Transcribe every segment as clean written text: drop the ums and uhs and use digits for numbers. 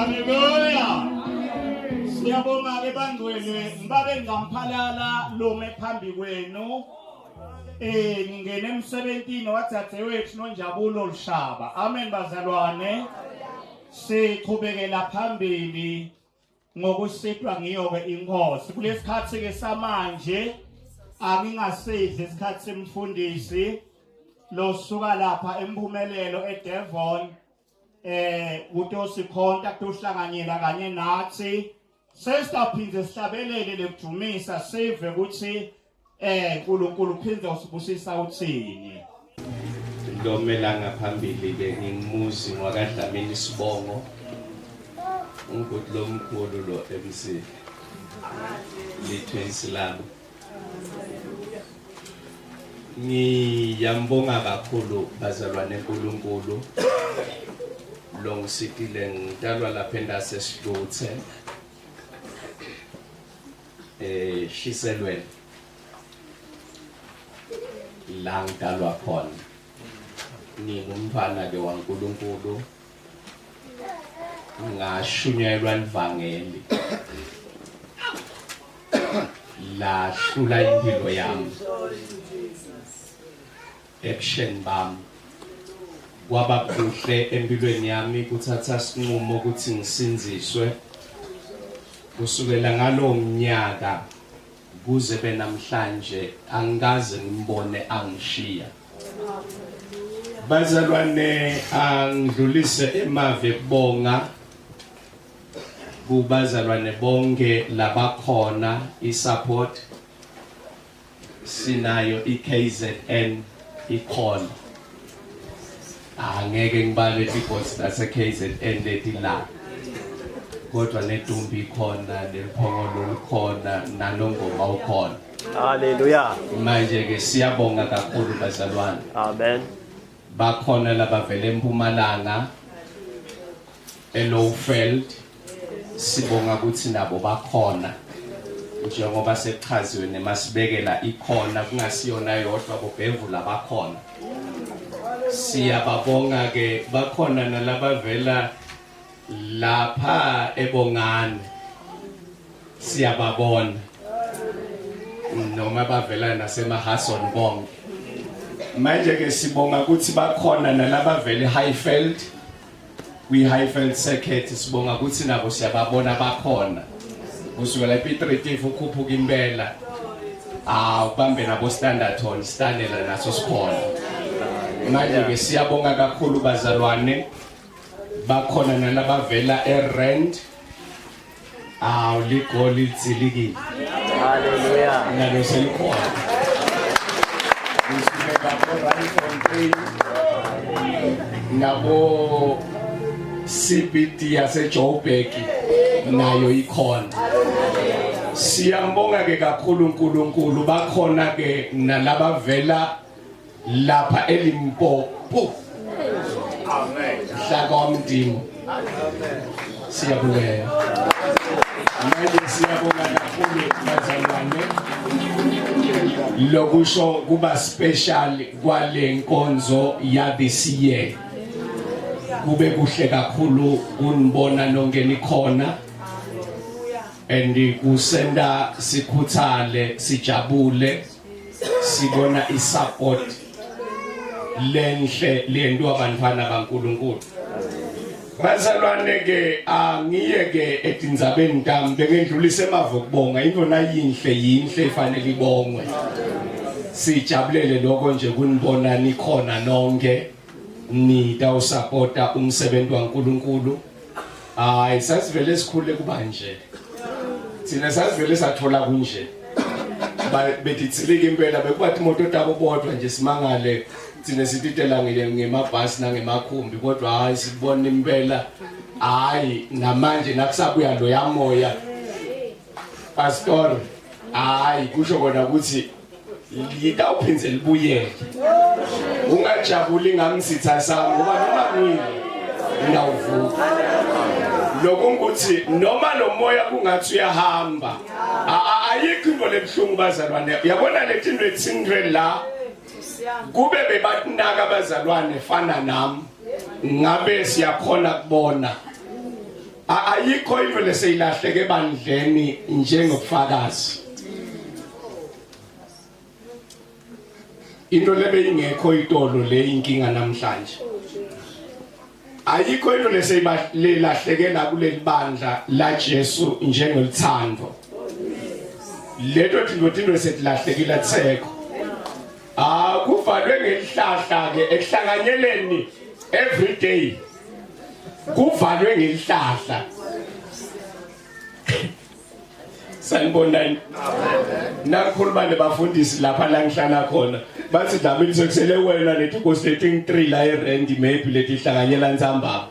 Hallelujah. Siyabonga ke bangcwele ngibabe ngamphalala lo mephambi kwenu. Ngingena emsebentini wathathe wethu noNjabulo Lushaba. Amen bazalwane. Siqhubekela phambili ngokusipha ngiyo ke inkosi. Kulesikhathi ke samanje angingasidli isikhathi semfundisi lo suka lapha empumelelo eDevon utosikhonta kuhlanganyela kanye nathi sesitaphinze sihlabelele lekujumisa sive ukuthi uNkulunkulu uphinde usibusisa uthini Lomela ngaphambili ke ngimuzi ngwakadlamini Sibongo ukuthi lo mkhulu lo MC lithensi lami ngiyambonga kakhulu bazalwane uNkulunkulu lo ngisikile ngidalwa lapha endase Sihluthe Shiselweni la ngidalwa khona ngingumfana ke waNkulunkulu ngashunyelwa livangeli la hlula impilo yami ebusheni bami kwaba kuhle empilweni yami kuthatha isinqumo ukuthi ngisinziswe kusukela ngalo mnyaka kuze benamhlanje angikaze ngimbone angishiya bazalwane angidlulise emave kubonga kubazalwane bonke labakhona isupport sinayo iKZN ikhona angeke ngibale ibots lase KZN lethi la kodwa neDumbi khona neMphongolo khona naNongoma ukhona Hallelujah manje ke siyabonga kakhulu bazalwane Amen bakhona labavela eMpumalanga eLowveld sibonga ukuthi nabo bakhona njengoba sechaziwe nemasibekela ikhona kungasiyona yodwa bobhevula bakhona siyababonga ke bakhona nalabavela lapha eBongane siyababona noma bavela naseMahason bonke manje ke sibonga ukuthi bakhona nalabavela eHighveld kwiHighveld circuit sibonga ukuthi nabo siyababona bakhona kusukela ePiet ukhuphuka impela ubambe nabo Standerton Stanela naso sikhona manje ke siyabonga kakhulu bazalwane bakhona nalabavela eRand ligoli litsiliki Hallelujah nalo selikhona usibeka Randfontein nabo CBD yaseJoburg nayo ikhona siyambonga ke kakhulu uNkulunkulu bakhona ke nalabavela lapha eLimpopo amen hlakomdimo siyabonga manje siyabonga kakhulu bazalwane lokusho kuba special kwale nkonzo ya this year kube kuhle kakhulu kunibona nonke nikhona and kusenda sikhuthale sijabule sibona isupport lenhle lento abantwana baNkulunkulu bazalwane ke angiye ke etindzabeni ntami bengendlulise emavo kubonga intona yinhle ifanele ibongwe sijabulele lokho nje kunibona nikhona nonke nida usupporta umsebenzi waNkulunkulu sasivele sikhule kuba nje thina sasivele sathola kunje betithilike impela bekubathi imoto tabo bodwa nje simangale thina sititela ngemabhasi nangemakhumbi kodwa hayi sibona impela hayi namanje nakusabuya lo yamoya pastor hayi kusho kona ukuthi lita uphinze libuyele ungajabuli ngamsitha sami ngoba noma nini ngiyawuvuka lokho ukuthi noma lo moya kungathi uyahamba ayikho into lebhlungu bazalwane yabona lethi into etsindre la kube bebatinaka abazalwane fana nami ngabe siyakhona kubona ayikho into leseyilahleke ebandleni njengobufakazi. Into lebe ingekho itolo le inkinga namhlanje. Ayikho into leseyilahlekela kuleli bandla la Jesu njengolithando. Leto tinto setilahlekile tsekho. Kuvalwe ngelihlahla ke ekuhlanganyeleni every day. Kuvalwe ngelihlahla. Sanibonani. Nakhuluma nebafundisi lapha la ngihlala khona. Bathi Dlamini sekusele wena lethi costating 3 la eRand maybe lethi hlanganyela ntsambaba.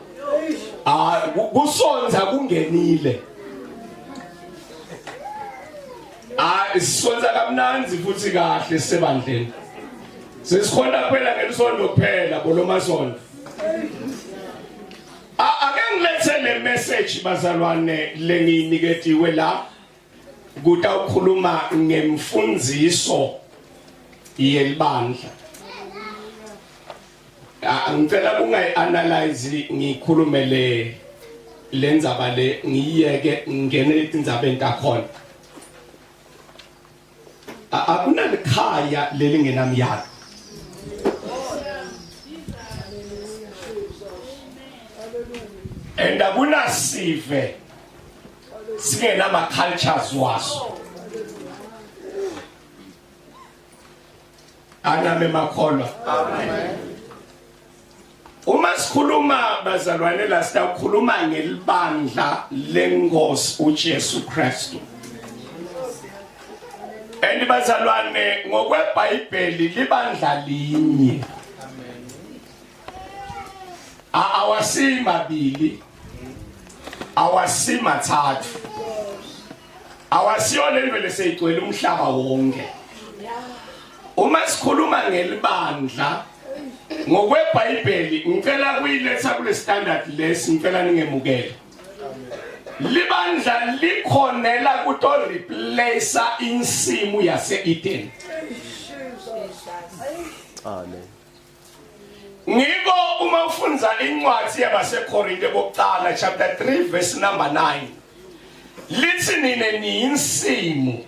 Kusonza kungenile. Isonza kamnanzi futhi kahle sisebandleni. Sesikhona kuphela ngelisondo kuphela bolomasonto. Ake ngilethe le message bazalwane lenginiketiwe la kuta ukukhuluma ngemfundiso yelibandla. Ngicela kungayianalyze ngikhulume le ndzaba le ngiyeke ngene letindzabeni takhona. Akunalikhaya lelingenamyalo. And akunasive singenama cultures waso. Aname makholwa. Amen. Uma sikhuluma bazalwane la sitakhuluma ngelibandla lengosi uJesu Kristu. And bazalwane ngokweBhayibheli libandla linye. Awasimabili. Awasimathathu. Awasiyona livele seyigcwele umhlaba wonke. Uma sikhuluma ngelibandla ngokweBhayibheli ngicela kuyiletha kule standard lesi ngicela ningemukele. Libandla likhonela kuto replace insimu yase-Eden. Amen. Ngiko uma ufundza incwadi yabaseKorinte bokuqala chapter 3 verse number 9. Lithi nine niyinsimu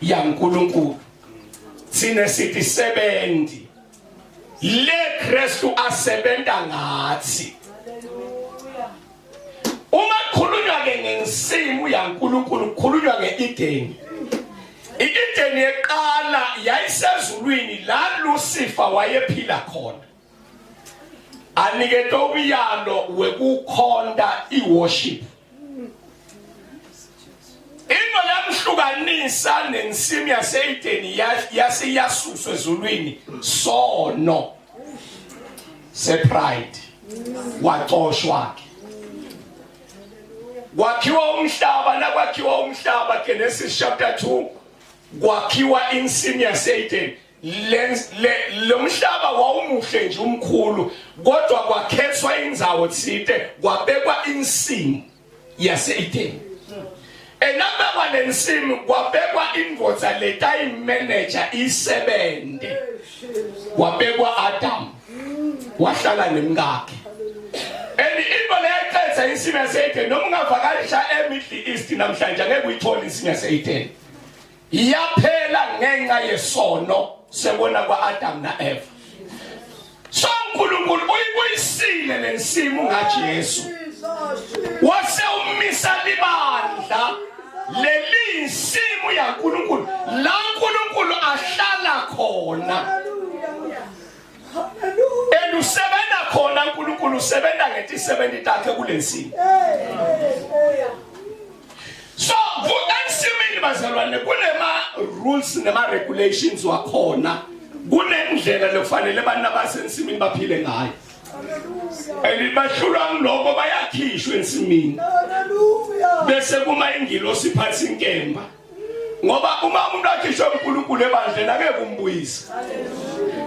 yaNkulunkulu. Sine sithi 70. Le Kristu asebenza ngathi. Uma khulunywa ke ngensimu yaNkulunkulu khulunywa ngeEden. iEden yeqala yayisezulwini la Lucifer wayephila khona. Anike tobiyalo wekukhonda iworship. Into lamhlukanisa nensimu yase-Eden yasuswe ezulwini sono sepride waxoshwa ke. Kwakhiwa umhlaba nakwakhiwa umhlaba Genesis chapter 2 kwakhiwa insimu yase-Eden. Lo mhlaba wawumuhle nje umkhulu kodwa kwakhethwa indzawo thide kwabekwa insimu yase-Eden. Enabekwa lensimu kwabekwa indvodza letayimanager isebente. Kwabekwa Adam wahlala nemkakhe. Into leyaqedza insimu yase-Eden noma ungavakalisha eMiddle East namhlanje ngeke uyithole insimu yase-Eden. Yaphela ngenxa yesono sebona kwa-Adam na-Eva. So uNkulunkulu uyibuyisile lensimu ngaJesu. Wase umisa libandla lelinsimu yaNkulunkulu la uNkulunkulu ahlala khona. Usebenta khona uNkulunkulu usebenta ngetisebenti takhe kulensimu. So ensimini bazalwane kunema rules nema regulations wakhona. Kunendlela lokufanele abantu abasensimini baphile ngayo. Bahlulwa ngiloko bayakhishwa ensimini. Bese kuma ingilosi iphatha inkemba. Ngoba uma umuntu akhishwe uNkulunkulu ebandleni ake kumbuyisa.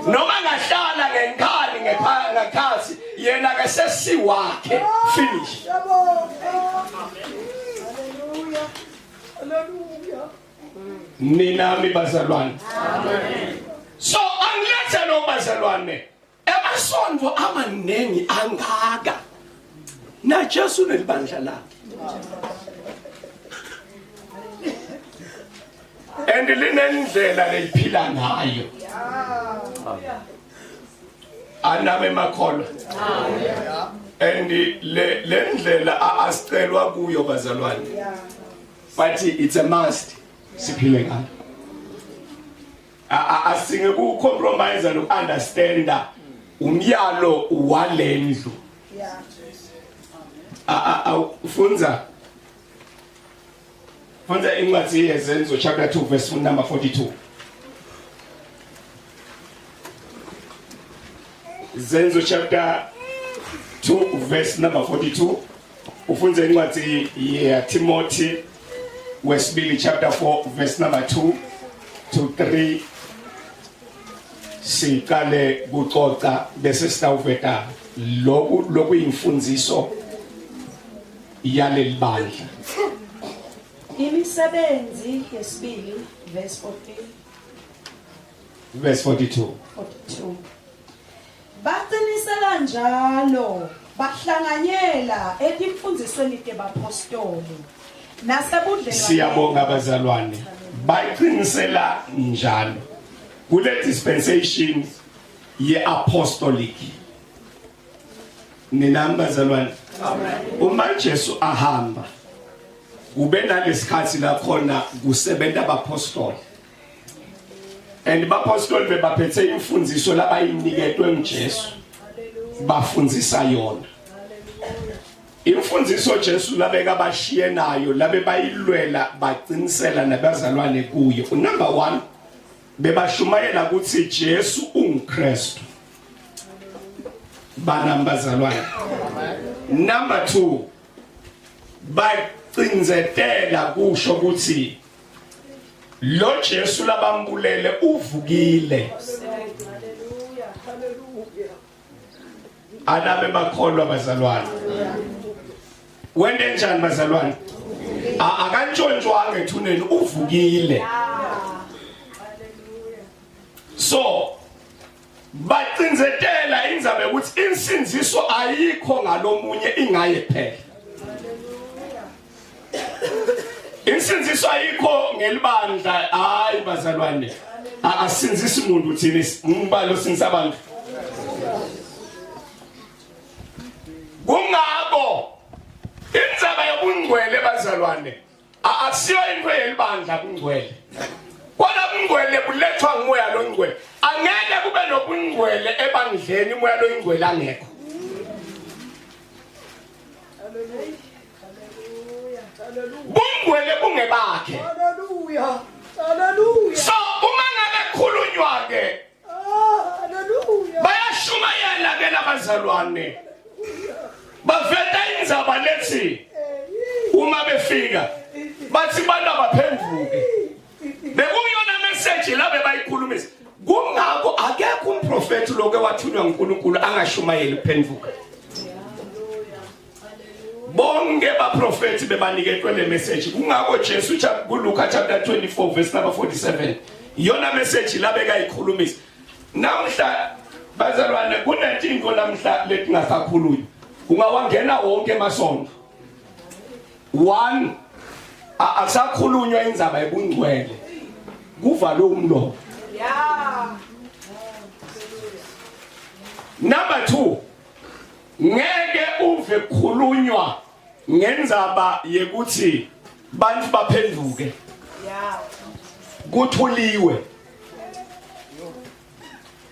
Noma ngahlala ngenkani ngekhathi yena ke sesiwakhe finish. Nina bazalwane. Amen. So angilethe lo bazalwane. Emasonto amanengi angaka. na Jesu nelibandla lakhe and linendlela leyiphila ngayo anabe makholwa and le ndlela asicelwa kuyo bazalwane but it's a must siphile ngayo asinge ku compromise no understanda umyalo walendlu funza incwadi yezenzo chapter 2 verse number 42 Zenzo chapter 2 verse number 42 ufunze incwadi ya Timothy wesibili chapter 4 verse number 2 to 3 sikale kuxoxa bese sitawuveta lokhu imfundiso yaleli bandla imisebenzi yesibili verse 42 baqinisela njalo bahlanganyela etimfundzisweni tebapostoli nasebudlelwaneni siyabonga abazalwane baqinisela njalo kule dispensation ye apostolic ninamba bazalwane uma Jesu ahamba kube nalesikhathi la khona kusebenza abapostoli and abapostoli bebaphethe imfundiso labayiniketwe nguJesu bafundzisa yona imfundiso Jesu labeka bashiye nayo labe bayilwela baqinisela nabazalwane kuyo number 1 bebashumayela ukuthi Jesu unguKristu banambazalwane number 2 baqinzetela kusho ukuthi lo Jesu labambulele uvukile anabe bakholwa bazalwane wende njani bazalwane akantshontshwanga ethuneni uvukile so baqinzetela indzabe ukuthi insinziso ayikho ngalomunye ingaye phela insinziso ayikho ngelibandla hayi bazalwane asinzisi umuntu uthini ngibalo sinsabantu kungabo indzaba yobungcwele bazalwane asiyo into yelibandla kungcwele kona bungcwele bulethwa ngumoya longcwele angeke kube nobungcwele ebandleni umoya longcwele angekho bungcwele bungebakhe haleluya so uma ngabe khulunywa ke haleluya bayashumayela ke labazalwane baveta indzaba lethi uma befika bathi bantu abaphenduke bekuyona message labe bayikhulumisa kungakho akekho umprofeti loke wathunywa nguNkulunkulu angashumayeli kuphenduka bonke baprofeti bebaniketwe le message kungakho Jesu kuLuka chapter 24 verse number 47 yona message labeka ikhulumisa namhla bazalwane kunentinto namhla letingasakhulunywa ungawangena wonke emasonto 1 asakhulunywa indzaba yebungcwele kuvalo umlomo number 2 ngeke uve khulunywa ngendzaba yekuthi bantu baphenduke kuthuliwe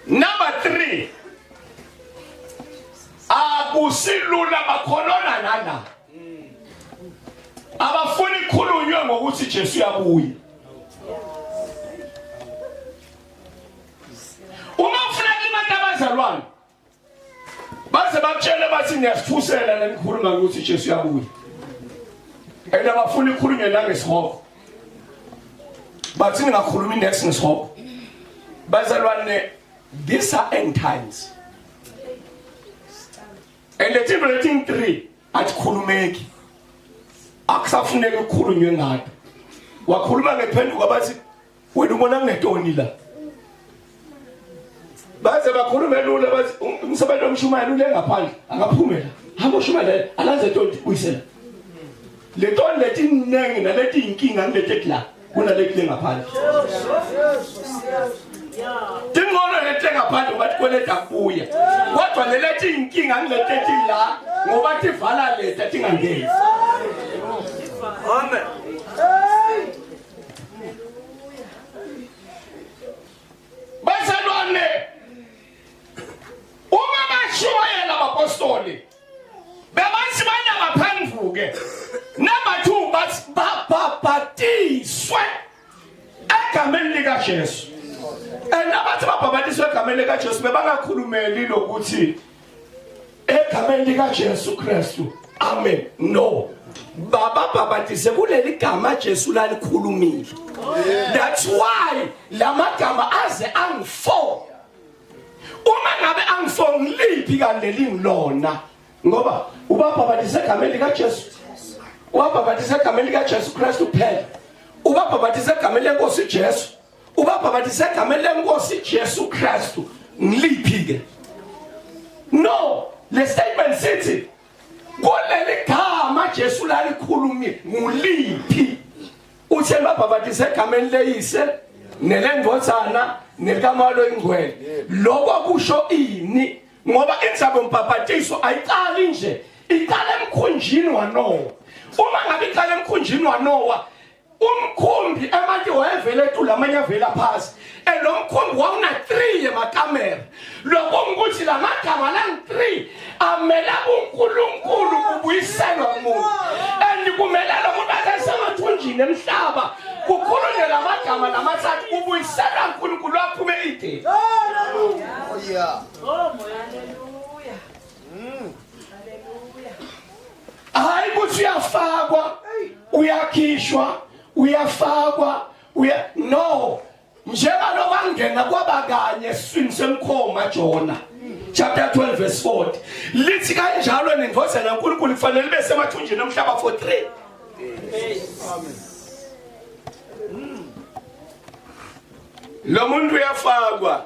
number 3 akusilula bakholona nana abafuni khulunywe ngokuthi Jesu yabuya uma ufuna imali abazalwane baze bakutshele bathi ngiyasithusela lenikhuluma ukuthi Jesu yabuya abafuni khulunywe nangesihoko bathi ningakhulumi next ngesihoko bazalwane these are end times and the Timothy 3 atikhulumeki akusafuneka ukukhulunywe ngayo wakhuluma ngephenduka bathi wena ubona nginetoni la baze bakhulume lula bathi umsebenzi womshumayeli ule ngaphandle akaphumela hamba shumane alaze tonti kuyisela le tonti leti ningi naleti inkinga ngilete la kunaleti ngaphandle Tingono lethenga phansi ngoba tikweleta kuya kodwa lelethi inkinga ngilethethi la ngoba tivala letha tingangeni amen basalwane uma bashumayela abapostoli bebathi bana baphandvuke number 2 babhabhatiswe egameni lika Jesu nabathi babhabhatiswe egameni lika Jesu bebangakhulumeli lokuthi egameni lika Jesu Kristu amen no babhabhatise kuleli gama Jesu lalikhulumile that's why lamagama aze angifo uma ngabe angifo ngiliphi kanti lingilona ngoba ubabhabhatise egameni lika Jesu ubabhabhatise egameni lika Jesu Kristu phela ubabhabhatise egameni lenkosi Jesu ubabhabhatise egameni lenkosi Jesu Kristu ngiliphi ke no le statement sithi kuleli gama Jesu lalikhulumile nguliphi uthe babhabhatise egameni leyise nelendodzana nekamalo ingcwele lokho kusho ini ngoba inzaba yombhabhatiso ayiqali nje iqala emkhunjini waNowa uma ngabe iqala emkhunjini waNowa umkhumbi abantu wayevele ethu lamanye avela phansi elomkhumbi wawuna 3 emakamera lokho ukuthi la magama la 3 amela uNkulunkulu kubuyiselwa umuntu kumele lo muntu akasemathunjini emhlaba kukhulunywe la magama lamathathu kubuyiselwa uNkulunkulu aphume ide haleluya hayi kuthi uyafakwa uyakhishwa uyafakwa no njengalo wangena kwabakanye eswini semkhoma Jona chapter 12 verse 40 lithi kanjalo nendvodzana kaNkulunkulu kufanele bese emathunjini omhlaba for 3 amen lo muntu uyafakwa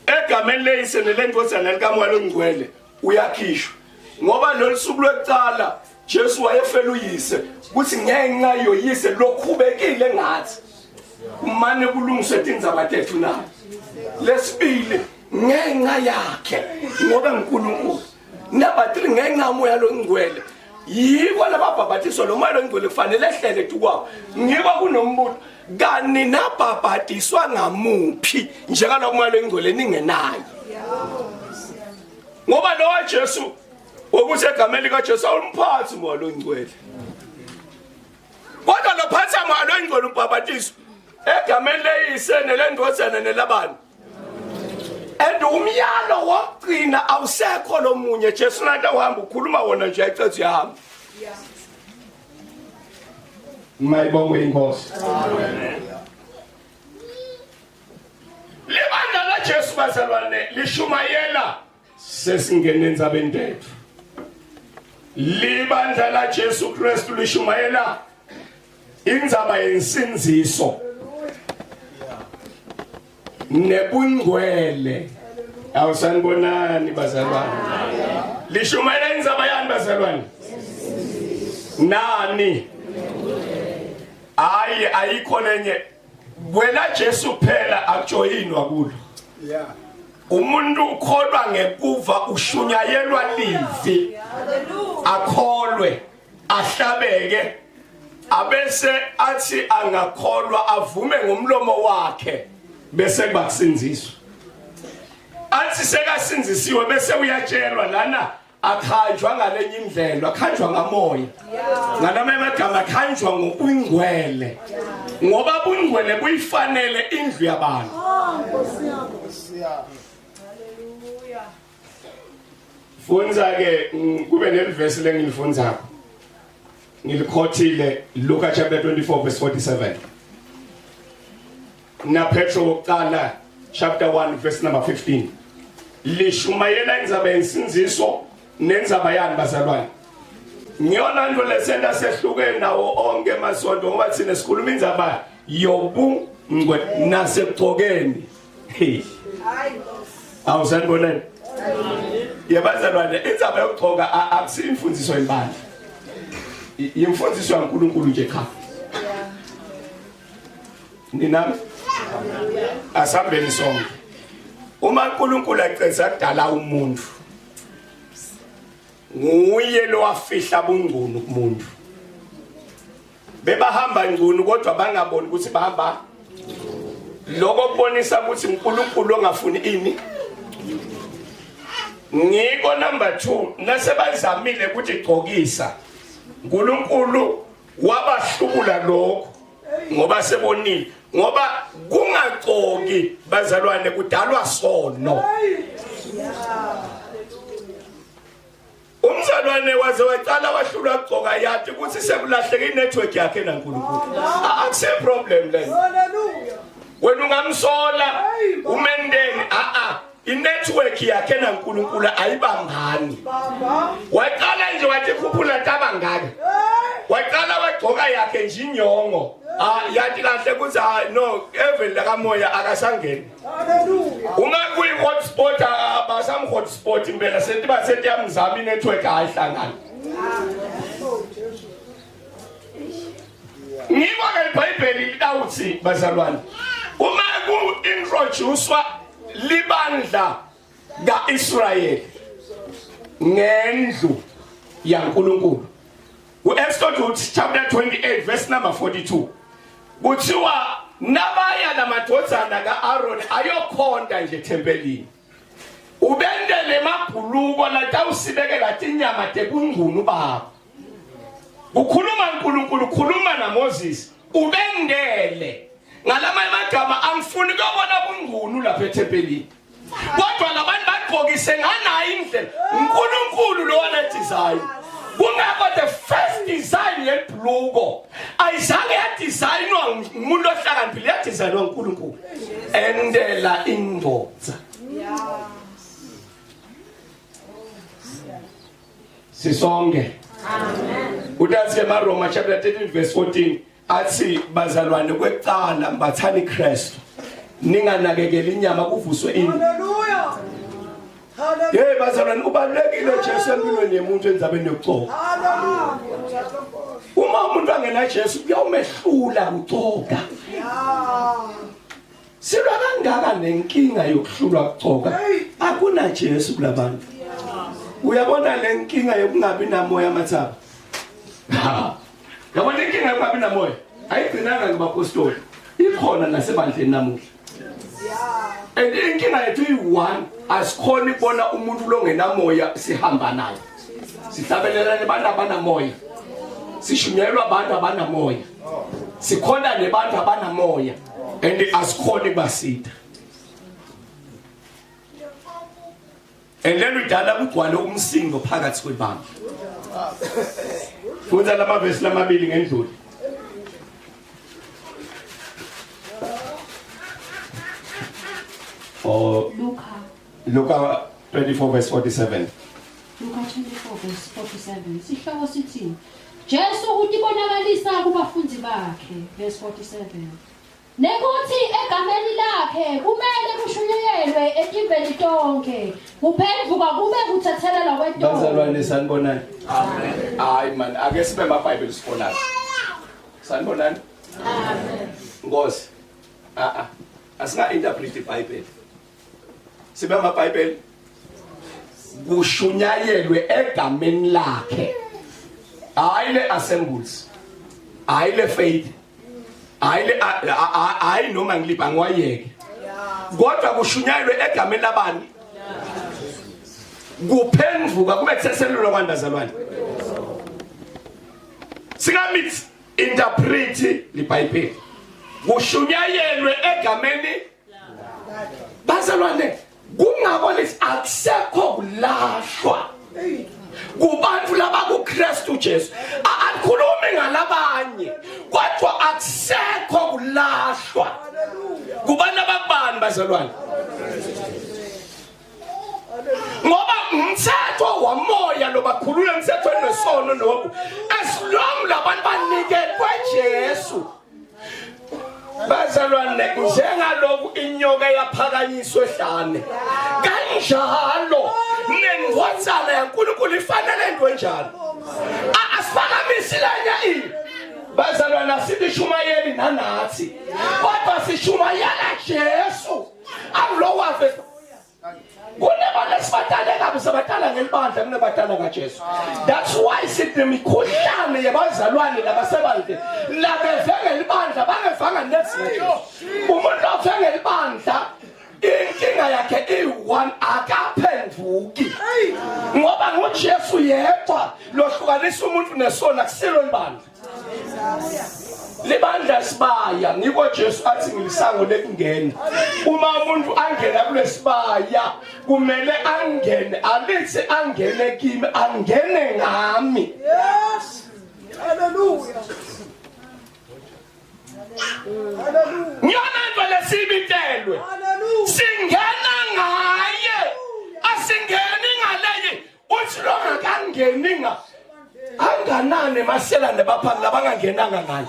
egameni leyise nelendvodzana likaMwalo Ngcwele uyakhishwa ngoba lo suku lokuqala Jesu wayefela uyise kuthi ngenxa yoyise lokhubekile ngathi umane kulungiswe indzaba tethu nayo lesibili ngenxa yakhe ngoba uNkulunkulu nabathi ngenxa moya lo Ngcwele yiko lababhabhatiswa lo moya lo Ngcwele kufanele ehlele tukwawo ngikho kunombuzo kani nabhabhatiswa ngamuphi njengalo moya lo Ngcwele ningenayo ngoba lo Jesu ukuthi egameni lika Jesu umphathi moya lo Ngcwele kodwa lo phathi moya lo Ngcwele umbhabhatiswa egameni leyise nelendodzana nelabani umyalo wogcina awusekho lo munye Jesu nanto uhamba ukhuluma wona nje ayicethu yahamba mayibonge inkosi amen libandla la Jesu bazalwane lishumayela sesingene endzabeni tethu libandla la Jesu Kristu lishumayela indzaba yensinziso nebungcwele awusanibonani bazalwane lishumayela indzaba yani bazalwane nani ayikho lenye wena Jesu phela akujoyinwa kulo umuntu ukholwa ngekuva ushunyayelwa livi akholwe ahlabeke abese athi angakholwa avume ngomlomo wakhe bese kubakusinziswa athi sekasinzisiwe bese uyatshelwa lana akhanjwa ngalenye indlela akhanjwa ngamoya ngalama amagama akhanjwa ngobungcwele ngoba ubungcwele buyifanele indlu yabantu haleluya funza ke kube nelivesi lengilifunza ngilikhothile Luka chapter 24 verse 47 na Petro wokuqala chapter 1 verse number 15 lishumayela indzaba yensinziso nenzaba yani bazalwane ngiyona nto lesenda sehlukene nawo onke masonto ngoba thina sikhuluma indzaba yobungcwele nasegcokeni awusanibonani yebazalwane indzaba yokugcoka akusimfundiso yebandla imfundiso yaNkulunkulu nje cha ninami asambeni sonke uma uNkulunkulu eceza kudala umuntu nguye lo wafihla bungqunu kumuntu bebahamba ngqunu kodwa bangaboni ukuthi bahamba lokho kubonisa ukuthi uNkulunkulu ongafuni ini ngiko number 2 nasebazamile ukuthi igcokisa uNkulunkulu wabahlubula lokho ngoba sebonile ngoba kungagcoki bazalwane kudalwa sono umzalwane waze waqala wahlulwa ukugcoka yathi ukuthi sekulahleka inetwork yakhe naNkulunkulu akuse problem le haleluya wena ungamsola umendeni inetwork yakhe naNkulunkulu ayibambani waqala nje wathi khuphula tabangaka waqala wagcoka yakhe nje inyongo yathi kahle kuthi no even la kamoya akasangeni haleluya uma kuyi hotspot abasam hotspot impela sethi basethi yamzama inetwork ayihlangana ngiko ke iBhayibheli litawuthi bazalwane uma ku introducewa libandla kaIsrayeli ngendlu yaNkulunkulu uExodus chapter 28 verse number 42 kuthiwa nabaya namadodana kaAaron ayokhonda nje tempelini ubendele emabhuluko latawusibekela tinyama tebungqunu babo ukhuluma uNkulunkulu khuluma naMoses ubendele ngalama amagama angifuni ukubona bungqunu lapha etempelini kodwa labantu bagqokise nganayo indlela uNkulunkulu lo wana design kungaba the first design yebhuluko ayizange yadesignwa umuntu ohlakaniphile yadesignwa uNkulunkulu endela indodza sisonke amen udathi eMaroma chapter 13 verse 14 athi bazalwane kwecala mbathani Kristu ninganakekeli inyama kuvuswe ini haleluya hey bazalwane ubalekile Jesu empilweni yemuntu enzabeni yokugcoka haleluya uma umuntu angena Jesu kuyamehlula ukugcoka silwa kangaka nenkinga yokuhlulwa ukugcoka akuna Jesu kulabantu uyabona le nkinga yokungabi namoya amathaba yabona inkinga yokungabi namoya ayigcinanga ngabapostoli ikhona nasebandleni namuhla and inkinga yethu yi1 asikhona ukubona umuntu longenamoya sihamba naye sihlabelelana nabantu abanamoya sishunyelwa abantu abanamoya sikhona nebantu abanamoya and asikhona kubasitha and then udala kugcwale umsindo phakathi kwebandla futhi lama verse lamabili ngendlule Luka 24 verse 47 Luka 24 verse 47 sihloko sithi Jesu utibonakalisa kubafundi bakhe verse 47 Nekuthi egameni lakhe kumele kushunyelwe etiveni tonke kuphendvuka kube kuthathelelwa kwetonke bazalwane sanibonani amen hayi man ake sibe amaBhayibheli scholars sanibonani amen ngosi asinga interpret iBhayibheli sibe amaBhayibheli kushunyayelwe egameni lakhe hayi le assemblies hayi le faith hayi noma ngilipa ngwayeke kodwa kushunyayelwe egameni labani kuphendvuka kube kuseselelwa kwandazalwane singamit interpret iBhayibheli kushunyayelwe egameni bazalwane kungabona akusekho kulahlwa kubantu laba kuKristu Jesu akukhulumi ngalabanye kodwa akusekho kulahlwa kubantu ababani bazalwane ngoba umthetho wamoya lo bakhulula umthethweni wesono nobu as long labantu banikelwe Jesu bazalwane njengaloku inyoka yaphakanyiswa ehlane kanjalo indvodzana yaNkulunkulu ifanele into enjalo. Asiphakamise lana ini. Bazalwana sithi shumayeli nanathi. Kodwa sishumayela Jesu. Akulo wafe. Kunebona sibatale kabi sabatala ngelibandla kunebadala kaJesu. That's why sithi imikhuhlane yabazalwane labasebandle labevenge libandla bangevanga nesizwe. Umuntu ofenge libandla inkinga yakhe i1 akaphenduki. Ngoba ngoJesu yedwa lohlukanisa umuntu nesona kusilo libandla. Libandla sibaya ngiko Jesu athi ngilisango lekungena. Uma umuntu angena kulesibaya kumele angene alithi angene kimi angene ngami. Yes. Hallelujah. Hallelujah. Ngiyona lesibitelwe. Hallelujah. Singena ngaye. Asingeni ngaleyi. Uthi lo ngangeni nga. Anganane maselane baphambi labangangenanga ngaye.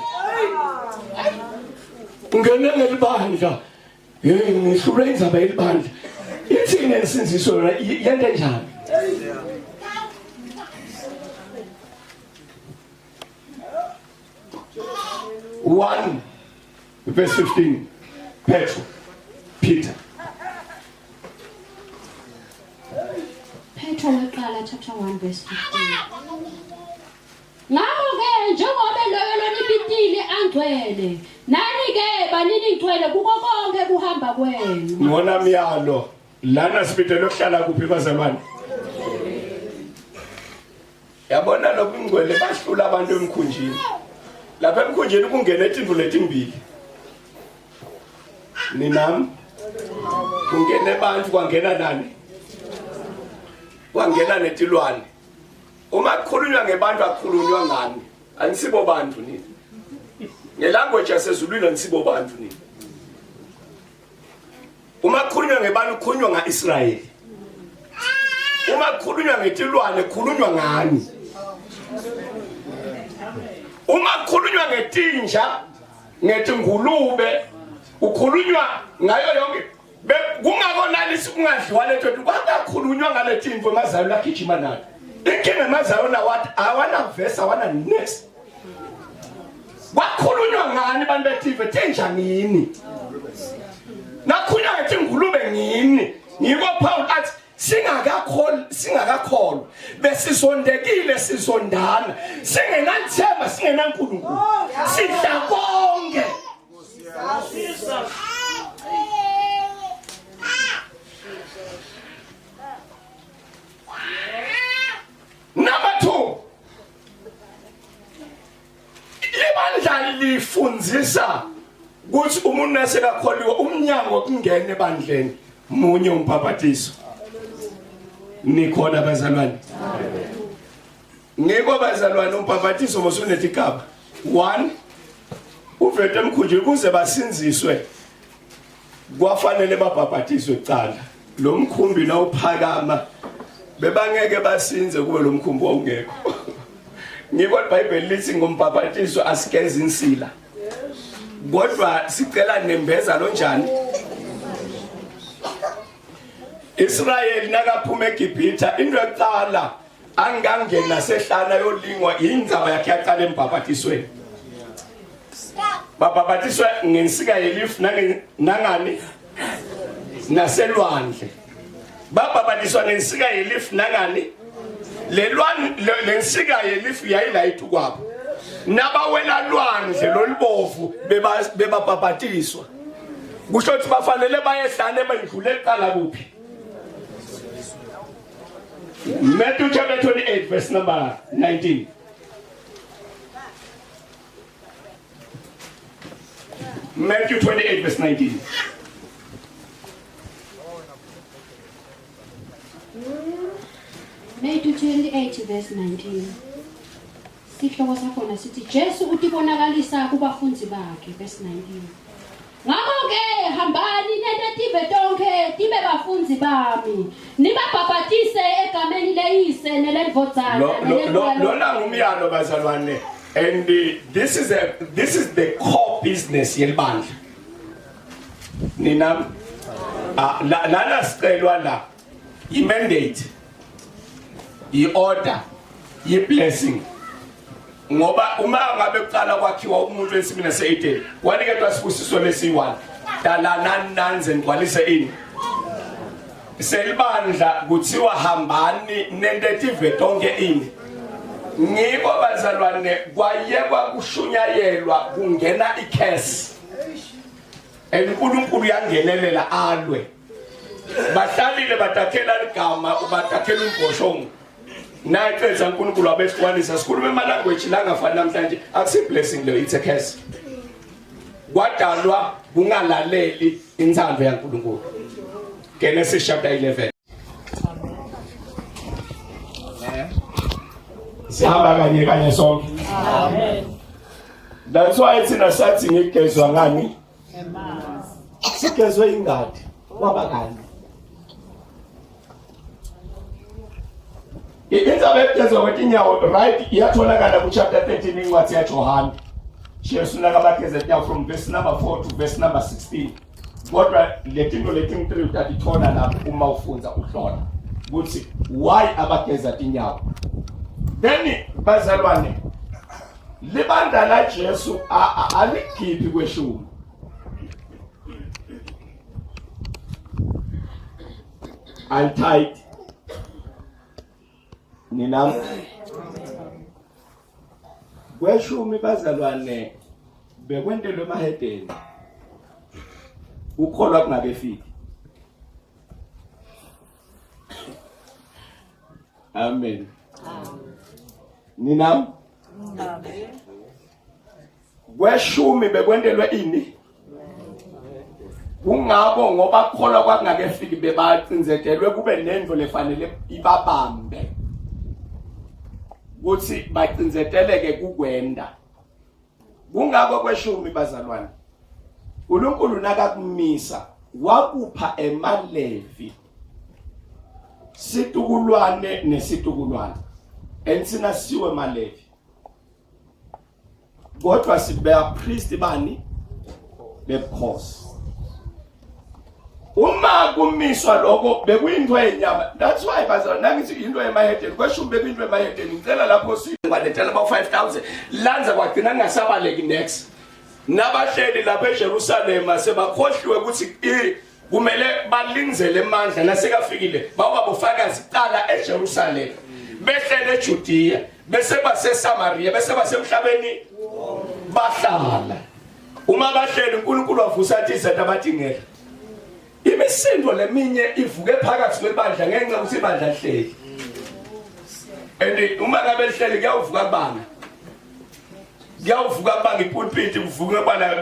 Ngene ngelibandla. Ngihlule indzaba yelibandla. Ithi nensinziso yente njani? One verse 15. Peter. Petro weqala chapter 1 verse 15. Ngakho-ke njengoba loyo nibitile angcwele nani-ke banini ngcwele kuko konke kuhamba kwenu. Ngona myalo lana sibitelo kuhlala kuphi bazalwane? Yabona lokungcwele bahlula abantu emkhunjini. Lapha emkhunjini kungena izinto letimbili. Ninami kungena abantu kwangena nani? Kwangena netilwane. Uma kukhulunywa ngebantu akukhulunywa ngani? Anisibo bantu nini? Ngelanguage yasezulwini anisibo bantu nini? Uma kukhulunywa ngebantu kukhulunywa ngaIsrayeli. Uma kukhulunywa ngetilwane kukhulunywa ngani? Uma kukhulunywa ngetinja, ngetingulube, ukhulunywa ngayo yonke. Kungakonalisi kungadliwa letho kwakakhulunywa ngaletinto emazalo lagijima nayo. Inkinga emazalo wathi awana verse awana next. Wakhulunywa ngani bantu beTV tenja ngini? Nakhulunywa ngetingulube ngini. Ngiko Paul athi singakakholwa besisondekile sizondana singenathemba singenankulunkulu sidla konke. Number 2, libandla lifundzisa ukuthi umuntu nasekakholiwe umnyango kungena ebandleni munye umpapatiso. Nikhona bazalwane? Ngeke bazalwane umpapatiso mosunetikaba. 1, uvete emkhunjini kuze basinziswe kwafanele babhabhatiswe kuqala. Lo mkhumbi la uphakama bebangeke basinze kube lo mkhumbi ongekho. Ngiko iBhayibheli lithi ngombhabhatiso asigeza insila. Kodwa sicela nembeza lo njani? Israel nakaphuma eGibhithe into yokuqala angangena sehlana yolingwa indzaba yakhe yaqala embhabhatisweni. Babhabhatiswe ngensika yelifu nangani naselwandle. Babhabhatiswa ngensika yelifu nangani lensika yelifu yayilayithu kwabo. Nabawela lwandle lolibovu bebabhabhatiswa. Kusho ukuthi bafanele bayehlane bandlule eqala kuphi? Matthew chapter 28 verse number 19. Matthew 28 verse 19. Matthew 28 verse 19. Sihloko sakhona sithi Jesu utibonakalisa kubafundzi bakhe verse 19. Ngakho-ke hambani neTibe tonke tibe bafundzi bami nibabhabhatise egameni leyise nelendvodzana lona ngumyalo bazalwane. And this is the core business yelibandla. Nina lana sicelwa la imandate i-order yi-blessing ngoba uma ngabe kuqala kwakhiwa umuntu wesimina se-Eden waniketwa sibusiso lesi-1 dalana nanze ngigcwalise ini selibandla kuthiwa hambani nentethive tonke ini ngibo bazalwane kwayekwa kushunyayelwa kungena ikhesi uNkulunkulu yangenelela alwe bahlalile batakhela igama ubatakhela umbhoshongo naye cenza uNkulunkulu abesihwanisa sikhuluma ema-language la ngafani namhlanje akusi blessing leyo it's a curse kwadalwa kungalaleli inthando yaNkulunkulu Genesis chapter 11 sihamba kanye kanye sonke amen that's why thina sathi ngigezwa ngani sigezwe ingadi kwaba kanye indzaba yokugezwa kwetinyawo right iyatholakala ku chapter 13 incwadi yaJohane Jesu nakabageza inyawo from verse number 4 to verse number 16 kodwa letinto letingi-3 utatithola lapho uma ufunza uhlola ukuthi why abageza tinyawo then bazalwane libandla la Jesu alikhiphi kweshumi untied nina kweshumi bazalwane bekwentelwe emahedeni ukholwa kungabefiki amen nina kweshumi bekwentelwe ini kungabo ngoba kholwa kwakungakefiki bebacinzetelwe kube nento lefanele ibabambe ukuthi bacinzeteleke kukwenda kungabo kweshumi bazalwane uNkulunkulu nakakumisa wakupha eMalevi situkulwane nesitukulwane ensina siwe eMalevi kodwa sibe priest bani bebukhosi uma kumiswa lokho bekuyinto yenyama that's why bazalwane ngithi into emahedeni kweshumi bekuyinto emahedeni ngicela lapho sibalethela ba 5000 lanza kwagcina kungasabaleki next nabahleli lapha eJerusalem sebakhohliwe ukuthi kumele balinzele emandla nasekafikile bawabufakazi qala eJerusalem behlele eJudiya bese baseSamaria bese basemhlabeni bahlala uma bahleli uNkulunkulu wavusa athi izinto abadingela imisindo leminye ivuke phakathi kwebandla ngenxa ukuthi ibandla lihleli and uma ngabe lihleli kuyawuvuka kubanga kuyawuvuka kubanga ipulpit kuvuke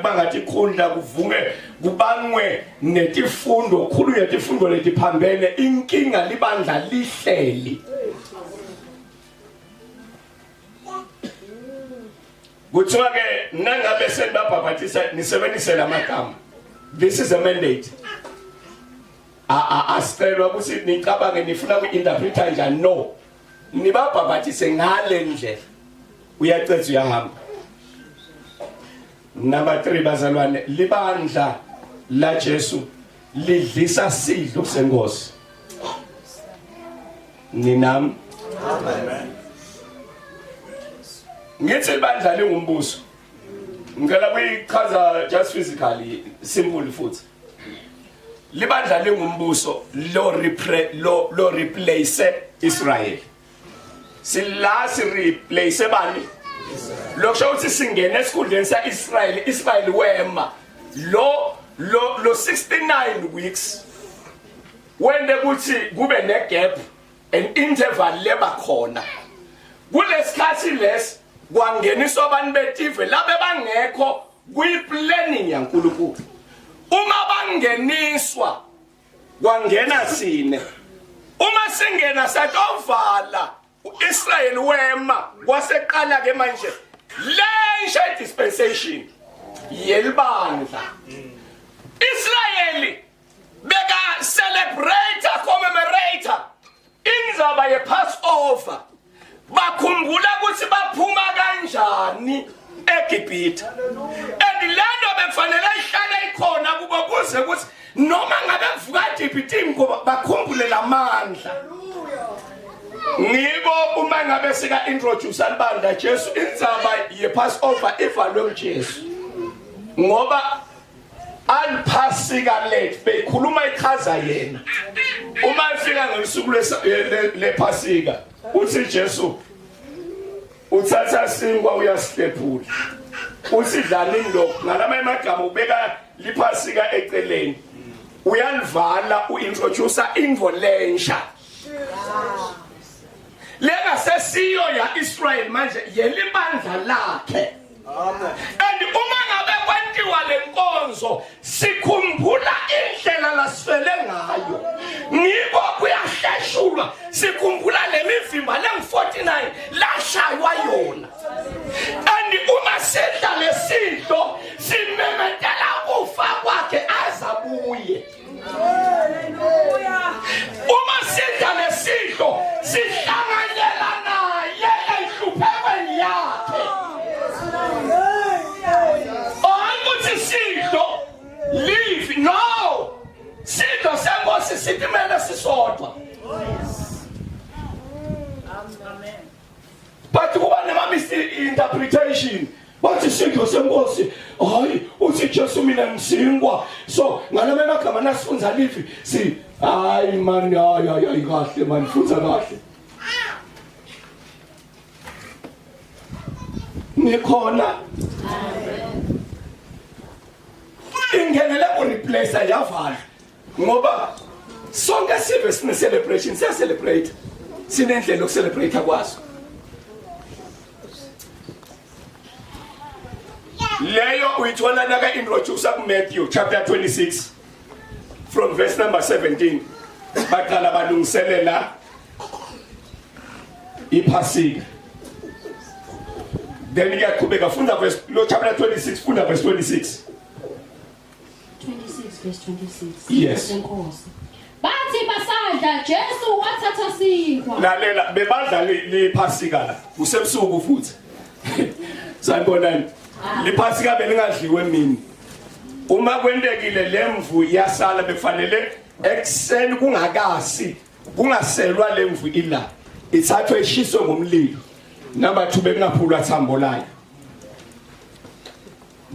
bangathi ikhundla kuvuke kubangwe netifundo khulu yetifundo letiphambene inkinga libandla lihleli kuthiwa ke nangabe senibabhabhathisa nisebenzise lamagama this is a mandate asicelwa ukuthi nicabange nifuna ku-interpreta njani no nibabhabhathise ngale ndlela uyacetha uyahamba number 3 bazalwane libandla la Jesu lidlisa sidlo senkosi ninam amen ngithi ibandla lingumbuso ngicela kuyichaza just physically simple futhi libandla lingumbuso lo replace Israel sila si replace bani lokusho ukuthi singene esikhundleni sa-Israel wema lo 69 weeks wende kuthi kube negap an interval leba khona kulesikhathi lesi kwangeniswa abantu betive labe bangekho kuyiplanning yaNkulunkulu uma bangeniswa kwangena sine uma singena satovala uIsrael wema kwaseqala ke manje lensha dispensation yelibandla Israeli beka celebrate commemorate inzaba ye Passover bakhumbula ukuthi baphuma kanjani eGibhithe and lento bekufanele ihlale ikhona kubo kuze ukuthi noma ngabe kuvuka eGibhithe ngoba bakhumbule lamandla Ngiko uma ngabe sika introduce alibanda Jesu indzaba ye Passover ivalwe uJesu. Ngoba alphasika lethu bekhuluma ichaza yena. Uma efika ngosuku lephasika uthi Jesu uthatha sinkwa uyasihlephula. Usidlala indoko ngalama emagama ubeka liphasika eceleni. Uyalivala uintroduce indvo lensha. Lega sesiyo ya Israel manje yelibandla lakhe. And uma ngabe kwantiwa lenkonzo sikhumbula indlela lasifele ngayo. Ngiko kuyahleshulwa sikhumbula lemivimba leng49 lashaywa yona. And uma sedla lesidlo simemetela kufa kwakhe azabuye. Uma sedla lesidlo sihlanganyela naye ehluphekweni yakhe. Leave no. Sidlo senkosi sitimele sisodwa. Amen. But kuba nema misinterpretation. Bathi sidlo senkosi, hayi uthi Jesu mina ngisinkwa. So ngalama magama nasifunza livi si hayi man hayi kahle man futhi kahle. Nikhona. Ingenele ureplace yavala ngoba sonke sive sine celebration siya celebrate sinendlela yokucelebrate kwazo leyo uyithola naka introduce ku Matthew chapter 26 from verse number 17 baqala balungiselela iphasika then iyaqhubeka funda verse lo chapter 26 funda verse 26 verse 26. Yes. Bathi basadla Jesu wathatha sinkwa. Lalela bebadla liphasika la. Kusebusuku futhi. Sanibonani. Liphasika belingadliwe mina. Uma kwendekile lemvu yasala befanele ekseni kungakasi. Kungaselwa lemvu ila. Ithathwe ishiswe ngomlilo. Number 2 bekungaphulwa thambo layo.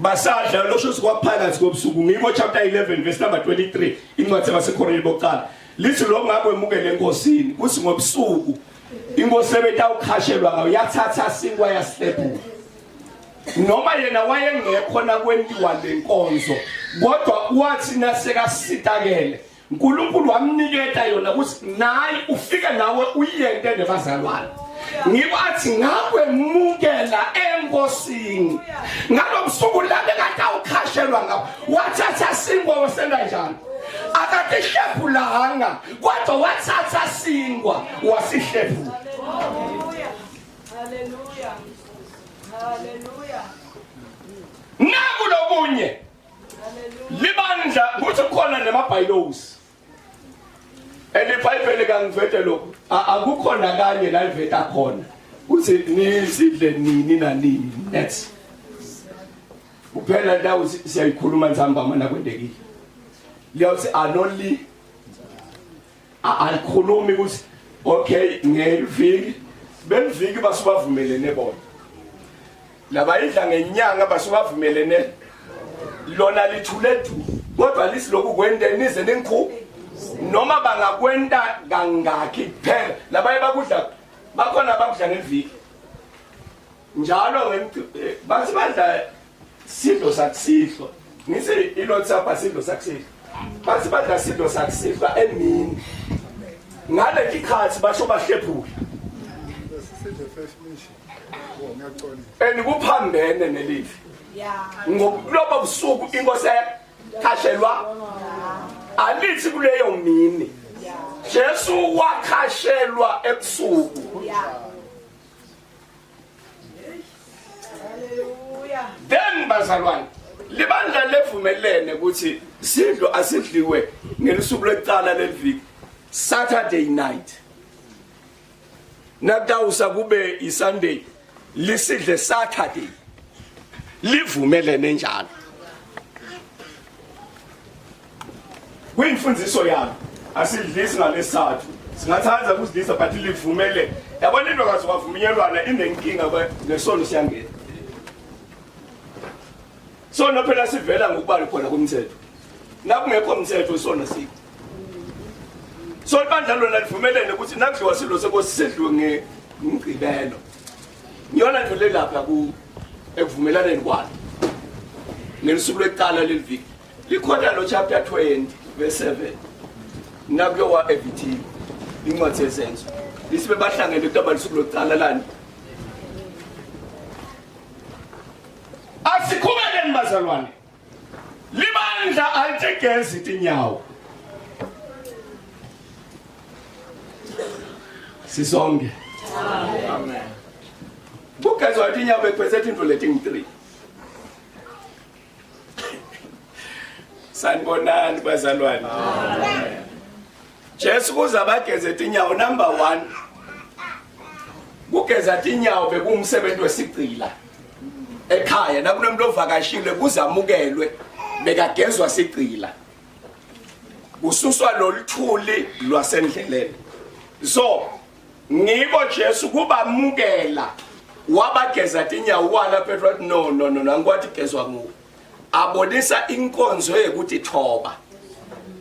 Basadla losho sikwaphakathi kobusuku ngiko chapter 11 verse number 23 incwadi yabaseKorinte bokuqala lithi lo ngakwe emukele enkosini kuthi ngobusuku inkosi ebetha ukhashelwa ngayo yathatha sinkwa yasihlephula noma yena wayengekho na kwentiwa lenkonzo kodwa wathi naseka sitakele uNkulunkulu wamniketa yona ukuthi nayi ufike nawe uyente nebazalwane ngibathi ngakwe mukela enkosini ngalomsuku la bekade ukhashelwa ngabo wathatha sinkwa wasenda njani akade hlephulanga kodwa wathatha sinkwa wasihlephula. Haleluya haleluya haleluya nakulokunye libandla kuthi khona nemabhaylozi elibhayibheli kangivete lokho akukhona kanye la iveta khona uthi nisidle nini na nini that's uphela ndawo siyayikhuluma nzamba mana kwendekile liyathi anonly alikhulumi ukuthi okay ngeviki beniviki basubavumelene bona labayidla ngenyanga basubavumelene lona lithulethu kodwa lisilokhu kwende nize nenkhu noma bangakwenda kangaki kuphela labaye bakudla bakhona bakudla ngeviki njalo bathi badla sidlo sakusihlwa ngise ilotsapha sidlo sakusihlwa bathi badla sidlo sakusihlwa emini ngale ikhathi basho bahlephula kuphambene nelifi ngokuloba busuku inkosi yakhashelwa alithi kuleyo mini Jesu wakhashelwa ebusuku. Haleluya. Then bazalwane libandla levumelene ukuthi sidlo asidliwe ngelisuku lokuqala leviki Saturday night nakudawusa kube iSunday lisidle Saturday livumelene njalo kwimfundiso yami asidlisi ngalesathu singathanza ukuzidisa but livumele yabona into kazi wavunyelwana inenkinga ngesono siyangena sona phela sivela ngokubali khona kumthetho nakungekho umthetho isona sikho so ibandla lona livumelene ukuthi nakudliwa silo sekosisedliwe ngigqibelo ngiyona nje lelapha ekuvumelaneni kwalo ngelisuku lokuqala leliviki likhona lo chapter 20 verse 7 nakuyo wa EVT incwadi yesenzo lisibe bahlangene ukuthi lisuku lokuqala lani asikhubeleni bazalwane libandla alitegezi tinyawo sisonke amen bukazwa tinyawo bekwethe into letting 3 sanibonani bazalwane amen Jesu kuza bageze tinyawo number 1 kugeza tinyawo bekumsebenzi wesigcila ekhaya nakunomuntu ovakashile kuzamukelwe bekagezwa sigcila kususwa loluthuli lwasendleleni so ngibo Jesu kubamukela wabageza tinyawo wala Petro no angikwathi gezwa nguwe abonisa inkonzo yekuthi thoba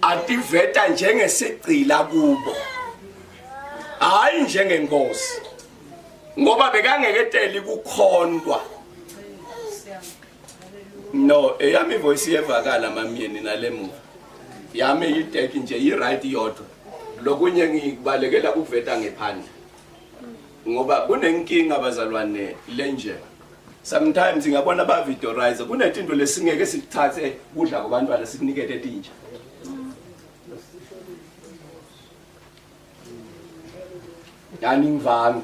ativeta njengesigcila kubo hayi njengenkosi ngoba bekangeketeli kukhondwa no eyami voice iyevakala mamyeni nalemuva yami ideki nje i-right yodwa lokunye ngikubalekela kuveta ngephandle ngoba kunenkinga abazalwane lenje sometimes ngiyabona ba videorize kunetinto lesingeke sikuthathe kudla kubantwana sikunikete etinja yani ngivanga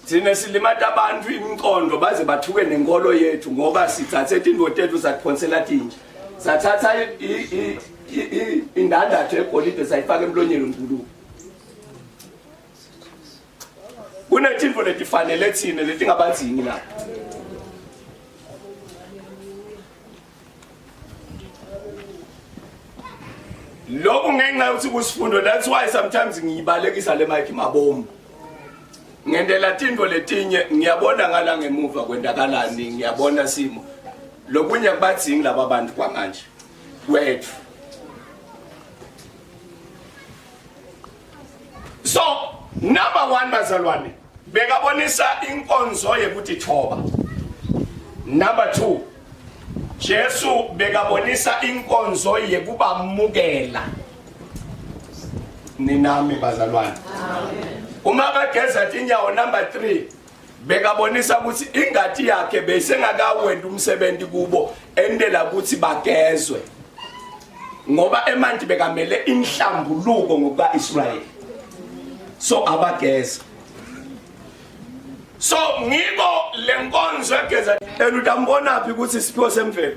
Sine silimata abantu imqondo baze bathuke nenkolo yethu ngoba sithathe into tethu saphonsela tinja sathatha indandatho egolide sayifaka emlonyeni uNkulunkulu kunetinto letifanele thina letingabanzingi la lokho ngenxa yokuthi kusifundo that's why sometimes ngiyibalekisa le mic mabomu ngendela tinto letinye ngiyabona ngala ngemuva kwendakalani ngiyabona simo lokunye kubathingi laba bantu kwamanje kwethu so number 1 bazalwane bekabonisa inkonzo yekuthi thoba number 2 Jesu bekabonisa inkonzo yekubamukela ninami bazalwane amen uma bageza tinyawo number 3 bekabonisa ukuthi ingati yakhe besengakawenda umsebenzi kubo endela ukuthi bagezwe ngoba emanti bekamele inhlambuluko ngoba Israel so abageza so ngibo lenkonzo egeza elutambona phi ukuthi sipho semvelo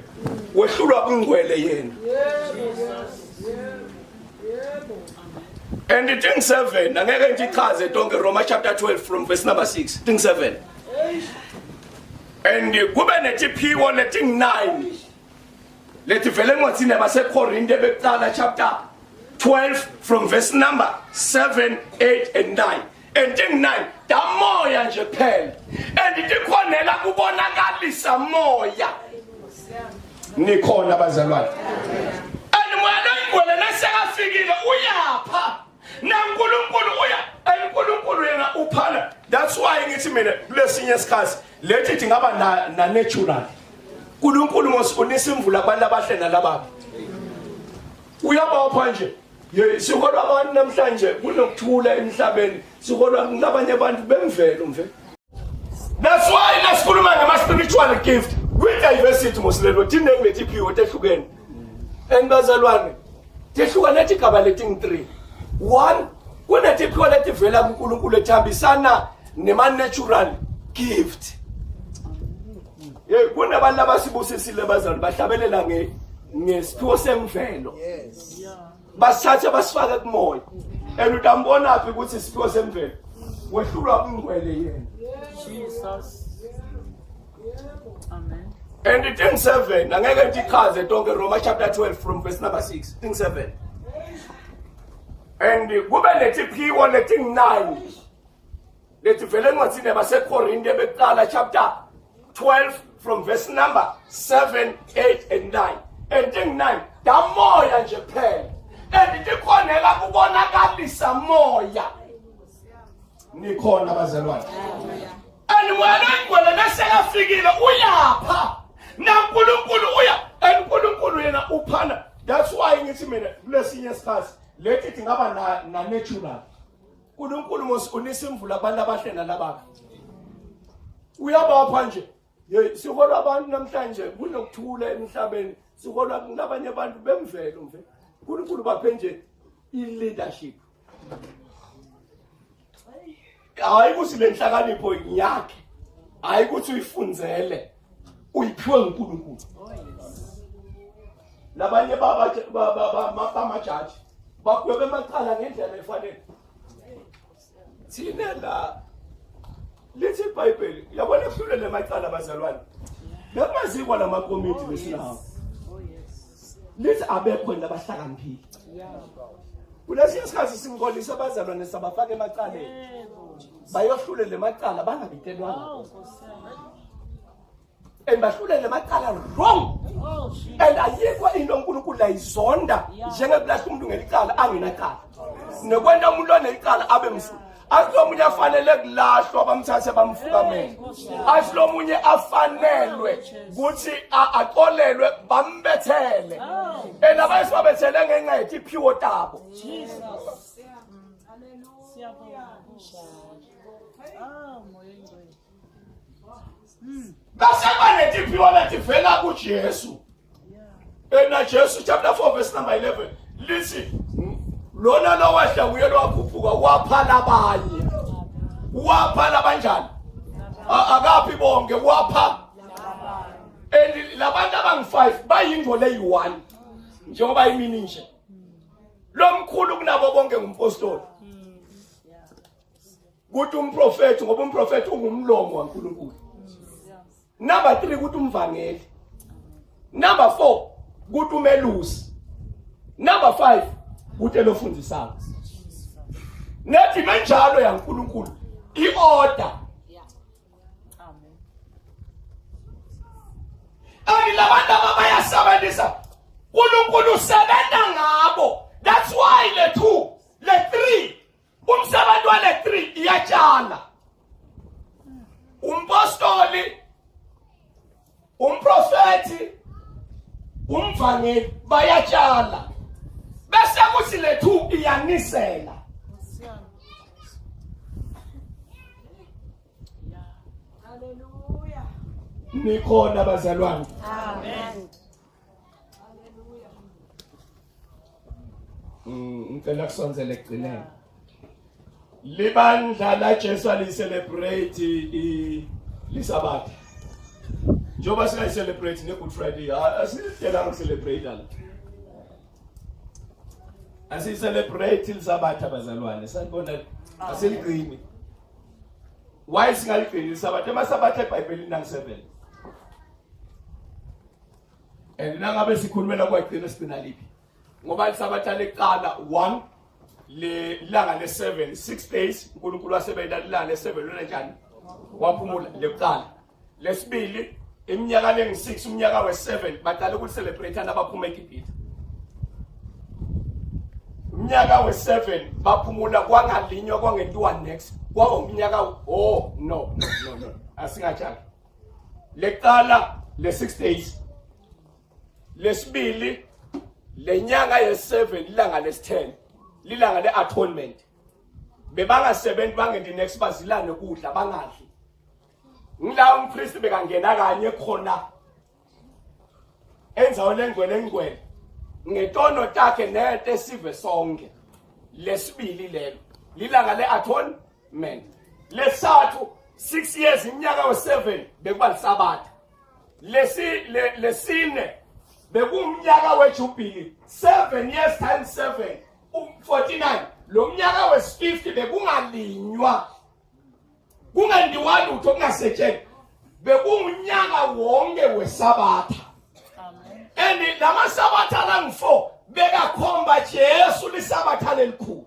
wehlulwa kungwele yena and the thing 7 angeke ngichaze tonke Roma chapter 12 from verse number 6 thing 7 and kube netiphiwo leting 9 lethi vele ngothini baseKorinte beqala chapter 12 from verse number 7 8 and 9 and thing 9 damoya nje phela and tikhonela kubonakalisa moya nikhona bazalwane and mwana ingwele nasekafikile uyapha naNkulunkulu uya uNkulunkulu yena uphala that's why ngithi mina kulesinye isikhathi lethi ngaba na natural uNkulunkulu mosunisa imvula kubantu abahle nalababo uyabapha nje sikholwa abantu namhlanje kunokuthula emhlabeni sikholwa kulabanye abantu bemvelo mfethu that's why nasikhuluma ngama spiritual gift with diversity mosilelo thine kulethiphiwo tehlukene endibazalwane tehlukana igaba leting 3 1 kunetiphiwo letivela kuNkulunkulu ethambisana nema natural gift kunabantu abasibusisile bazalwane bahlabelela ngesiphiwo semvelo yes basithathe basifake kumoya elutambona phi ukuthi isiphiwo semvelo wehlulwa kungwele yena Jesus amen and thing 7 angeke ndichaze tonke Roma chapter 12 from verse number 6 thing 7 and kube letiphiwo leting9 letivele encwadini yabaseKorinte beqala chapter 12 from verse number 7, 8 and 9. And ting9 damoya nje phela. And tikhonela kubonakalisa moya. Nikhona bazalwane. And wena lesekafikile uyapha. NaNkulunkulu uya, and uNkulunkulu yena uphana. That's why ngithi mina kulesinye isikhathi lethi ngaba na natural. uNkulunkulu mos unisimvula abantu abahle nalabakhe. Uyabapha nje. Sikholwa abantu namhlanje kunokuthula emhlabeni. Sikholwa kunabanye abantu bemvelo mfethu. uNkulunkulu baphe nje i-leadership. Hayi ukuthi lenhlakanipho yakhe. Hayi ukuthi uyifundzele. Uyiphiwe uNkulunkulu. Labanye bamajaji bakuyebe emacala ngendlela efanele. Thina la lithi iBhayibheli yabona kuhlule lemacala bazalwane. Lemazikwa lamakomiti besinawo. Lithi abekho nabahlakaniphile. Kulesi isikhathi singkolisa abazalwane sabafaka emacaleni. Bayohlule lemacala bangabitelwanga. And bahlule lemacala wrong. And ayikho into uNkulunkulu ayizonda njengekulahla umuntu ngelicala angenacala. Nokwenda umuntu onelicala abe msulwa. Asilomunye afanele kulahlwa bamthathe bamfukamele. Asilomunye afanelwe ukuthi aqolelwe bambethele. Enabantu babethele ngenxa yetiphiwo tabo. Jesus. Hallelujah. Basaba netiphiwo letivela kuJesu. Ena Jesu chapter 4 verse number 11. Listen. Lona lo wahla uyelo wakhuphuka waphala abanye. Waphala banjani? Akapi bonke wapha. Labantu abangu5 bayingcole eyi1. Njengoba imini nje. Lo mkhulu kunabo bonke ngumpostoli. Kuthi umprofeti ngoba umprofeti ungumlomo kaNkulunkulu. Number 3 kuthi umvangeli. Number 4 kuthi umelusi. Number 5 kuthi elofundisana. Nethi menjalo yaNkulunkulu iorder. Amen. Labantu abayasabenzisa uNkulunkulu usebenza ngabo. That's why le 2 le 3 umsebenzi wale 3 iyatshala. Umpostoli, umprofeti, umvangeli bayatshala. Bese kuthi le 2 iyanisela. Hallelujah. Nikhona bazalwane. Amen. Ngicela kusonzele ekugcineni. Libandla la Jesu ali-celebrate lisabatha. Njoba singayi-celebrate ne-Good Friday, asitela ngi-celebrate la. Asi-celebrate lisabatha bazalwane, sanibona asiligcini. Why singaligcini lisabatha? Amasabatha eBhayibhelini nangi-7. And nangabe sikhulumela kwagcina sigcina liphi? Ngoba lisabatha leqala 1 lilanga le7 6 days uNkulunkulu wasebenza lilanga le7 lona njani waphumula leqala lesibili iminyaka lengi6 umnyaka we7 baqala ukucelebrate nabaphuma eGibhithe umnyaka we7 baphumula kwangalinywa kwangentiwa next kwaba umnyaka no asingajali leqala le6 days lesibili lenyanga ye7 lilanga les10 lilanga le-atonement. Bebangasebenzi bangendi next bazilane ukudla bangadli. Ngila umpriest bekangena kanye khona. Enzawo lengcwele ngetono takhe nete sive sonke. Lesibili lelo lilanga le-atonement. Lesathu 6 years iminyaka we7 bekuba lisabatha. Lesine bekumnyaka weJubili 7 years times 7 49 lo mnyaka we50 bekungalinywa kungendiwa lutho kungasetshenzwa bekungumnyaka wonke wesabatha. Amen. And lamasabatha la ngi4 bekakhomba Jesu lisabatha lelikhulu.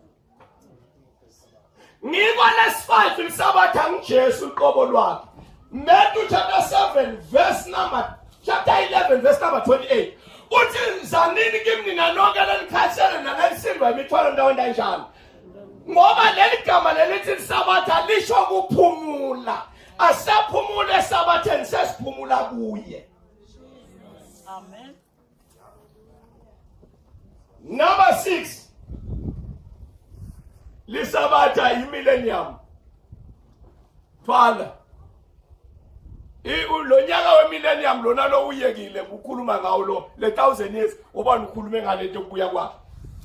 Ngikho lesi5 lisabatha ngiJesu uqobo lwakhe. Matthew chapter 7 verse number chapter 11 verse number 28. Uthi zanini kimi nina nonke lelikhathele nalelisindwa imithwalo ndawo enjalo. Ngoba leli gama lelithi lisabatha lisho kuphumula. Asaphumule esabatheni sesiphumula kuye. Amen. Number 6. Lisabatha imillennium. Twala. Lo nyaka wemillennium lona lo uyekile ukukhuluma ngawo lo le 1000 years ubani ukhulume ngale nto kubuya kwakhe.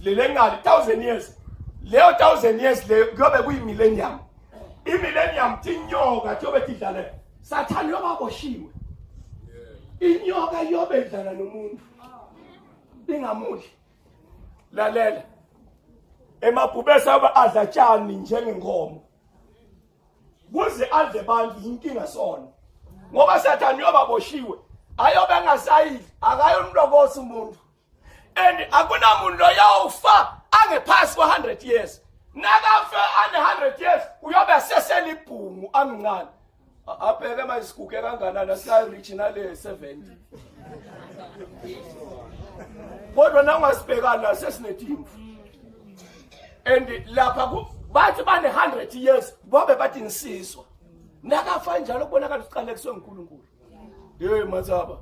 Le ngale 1000 years. Leyo 1000 years le kuyobe kuyimillennium. Imillennium tinyoka kuyobe tidlala. Sathane yobaboshiwe. Inyoka yobe idlala nomuntu. Ingamuhle. Lalela. Emabhubesi aba adla tshani njengenkomo. Kuze adle bantu inkinga sona. Ngoba Sathane yobaboshiwe. Ayobe ngasayidli, akayomlokosa umuntu. And akunamuntu loyawufa angephasi kwa 100 years. Nakafe ane 100 years uyobe seselibhumu amncane. Abheke manje siguge kanganani asay reach nale 70. Kodwa nangasibhekana sesinethimfu. And lapha bathi bane 100 years bobe bathi insizwa. Nakafa njalo kubonakala uqalekiswe uNkulunkulu. Hey mazaba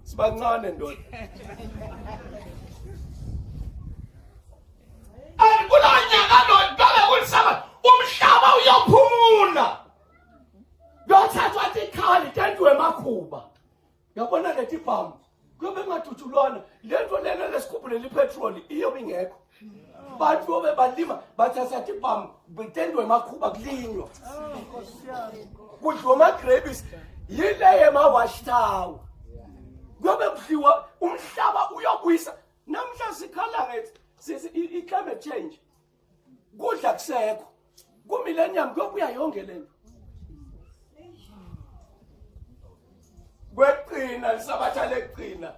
sibancane ndoda. Ayibulanyaka ndoda kulisaba umhlaba uyophumula. Yothathwa tikhali tendwe emakhuba. Yabona lethi bhamu. Kube ngathutulwana lento lena lesikhuphule lipetrol iyobe ingekho. Bantu bobe balima bathatha ibhamu betendwe emakhuba kulinywa. Kudliwa amagrebisi yile yemawashtaw. Kube kudliwa umhlaba uyobuyisa. Namhla sikhala ngethi i-climate change. Kudla kusekho. Kumillennium kuyobuya yonke lento. Kweqina lisabatha leqina.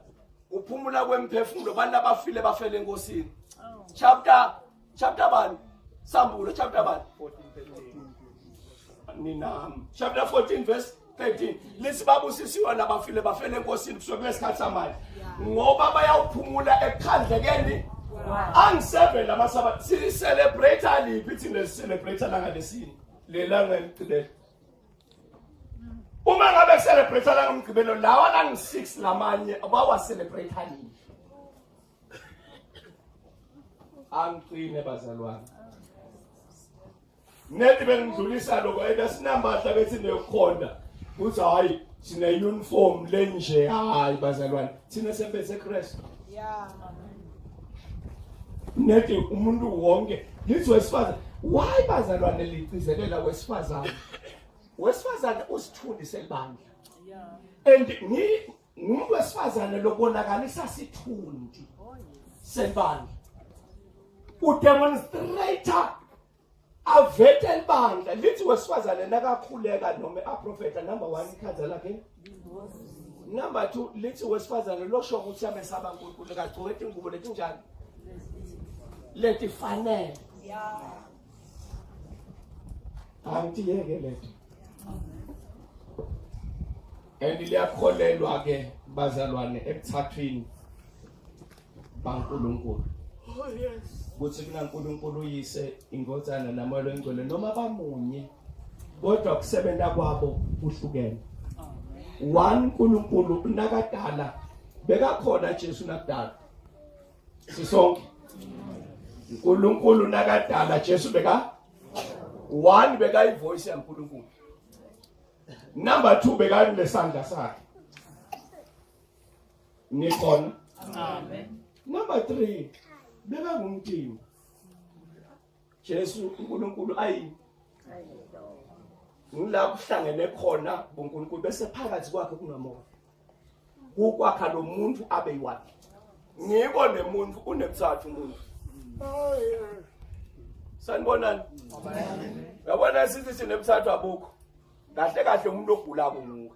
Uphumula kwemphefumulo abantu abafile bafele enkosini. Chapter 1. Sambulo chapter 1. 14. Chapter 14 verse 13. Lisibabusisiwa nabafile bafele enkosini kusukela esikhathi samanje. Ngoba bayawuphumula ekhandlekeni. Angiseve lamasabatha si celebrate aliphi thina celebrate langa lesini. Lelanga eligcibelo. Uma ngabe celebrate langa umgqibelo lawa langa 6 lamanye abawa celebrate aliphi. Angqine bazalwane. Nethi bengidlulisa lokho ebesinambahla bethi nekhonda. Uthi hayi sine uniform lenje hayi bazalwane. Thina semphethe Christ. Yeah. Nethi umuntu wonke lithi wesifazane why bazalwane liqizelela wesifazane. Wesifazane usithundi sebandla. Yeah. And ngumuntu wesifazane lobonakalisa sithundi sebandla. Udemonstrator avete elibandla lithi wesifazane nakakhuleka noma aprofeta number 1 ikhaza lakhe. Number 2 lithi wesifazane losho ukuthi amesaba uNkulunkulu kagcwethe ingubo lethi njani lethi fanele. Yeah. Angiyeke letho. Liyakholelwa ke bazalwane ekuthathweni baNkulunkulu. Oh yes. Kuthi kunaNkulunkulu uyise ingozana namoya engcwele noma bamunye kodwa kusebenza kwabo kuhlukene. One uNkulunkulu nakadala bekakhona Jesu nakudala. Sisonke. uNkulunkulu nakadala Jesu beka one beka ivoice yaNkulunkulu. Number 2 beka lesandla sakhe. Nikhona. Amen. Number 3 beka ngumtini. Jesu uNkulunkulu ayini. Ngila kuhlangene khona uNkulunkulu bese phakathi kwakhe kunamoya. Ukwakha lo muntu abe yiwakhe. Ngiko nemuntu unemthathu umuntu. Oh yeah. Sanibonani? Amen. Yabona sithi sinemthathu abukho. Kahle kahle umuntu ogula nguwe.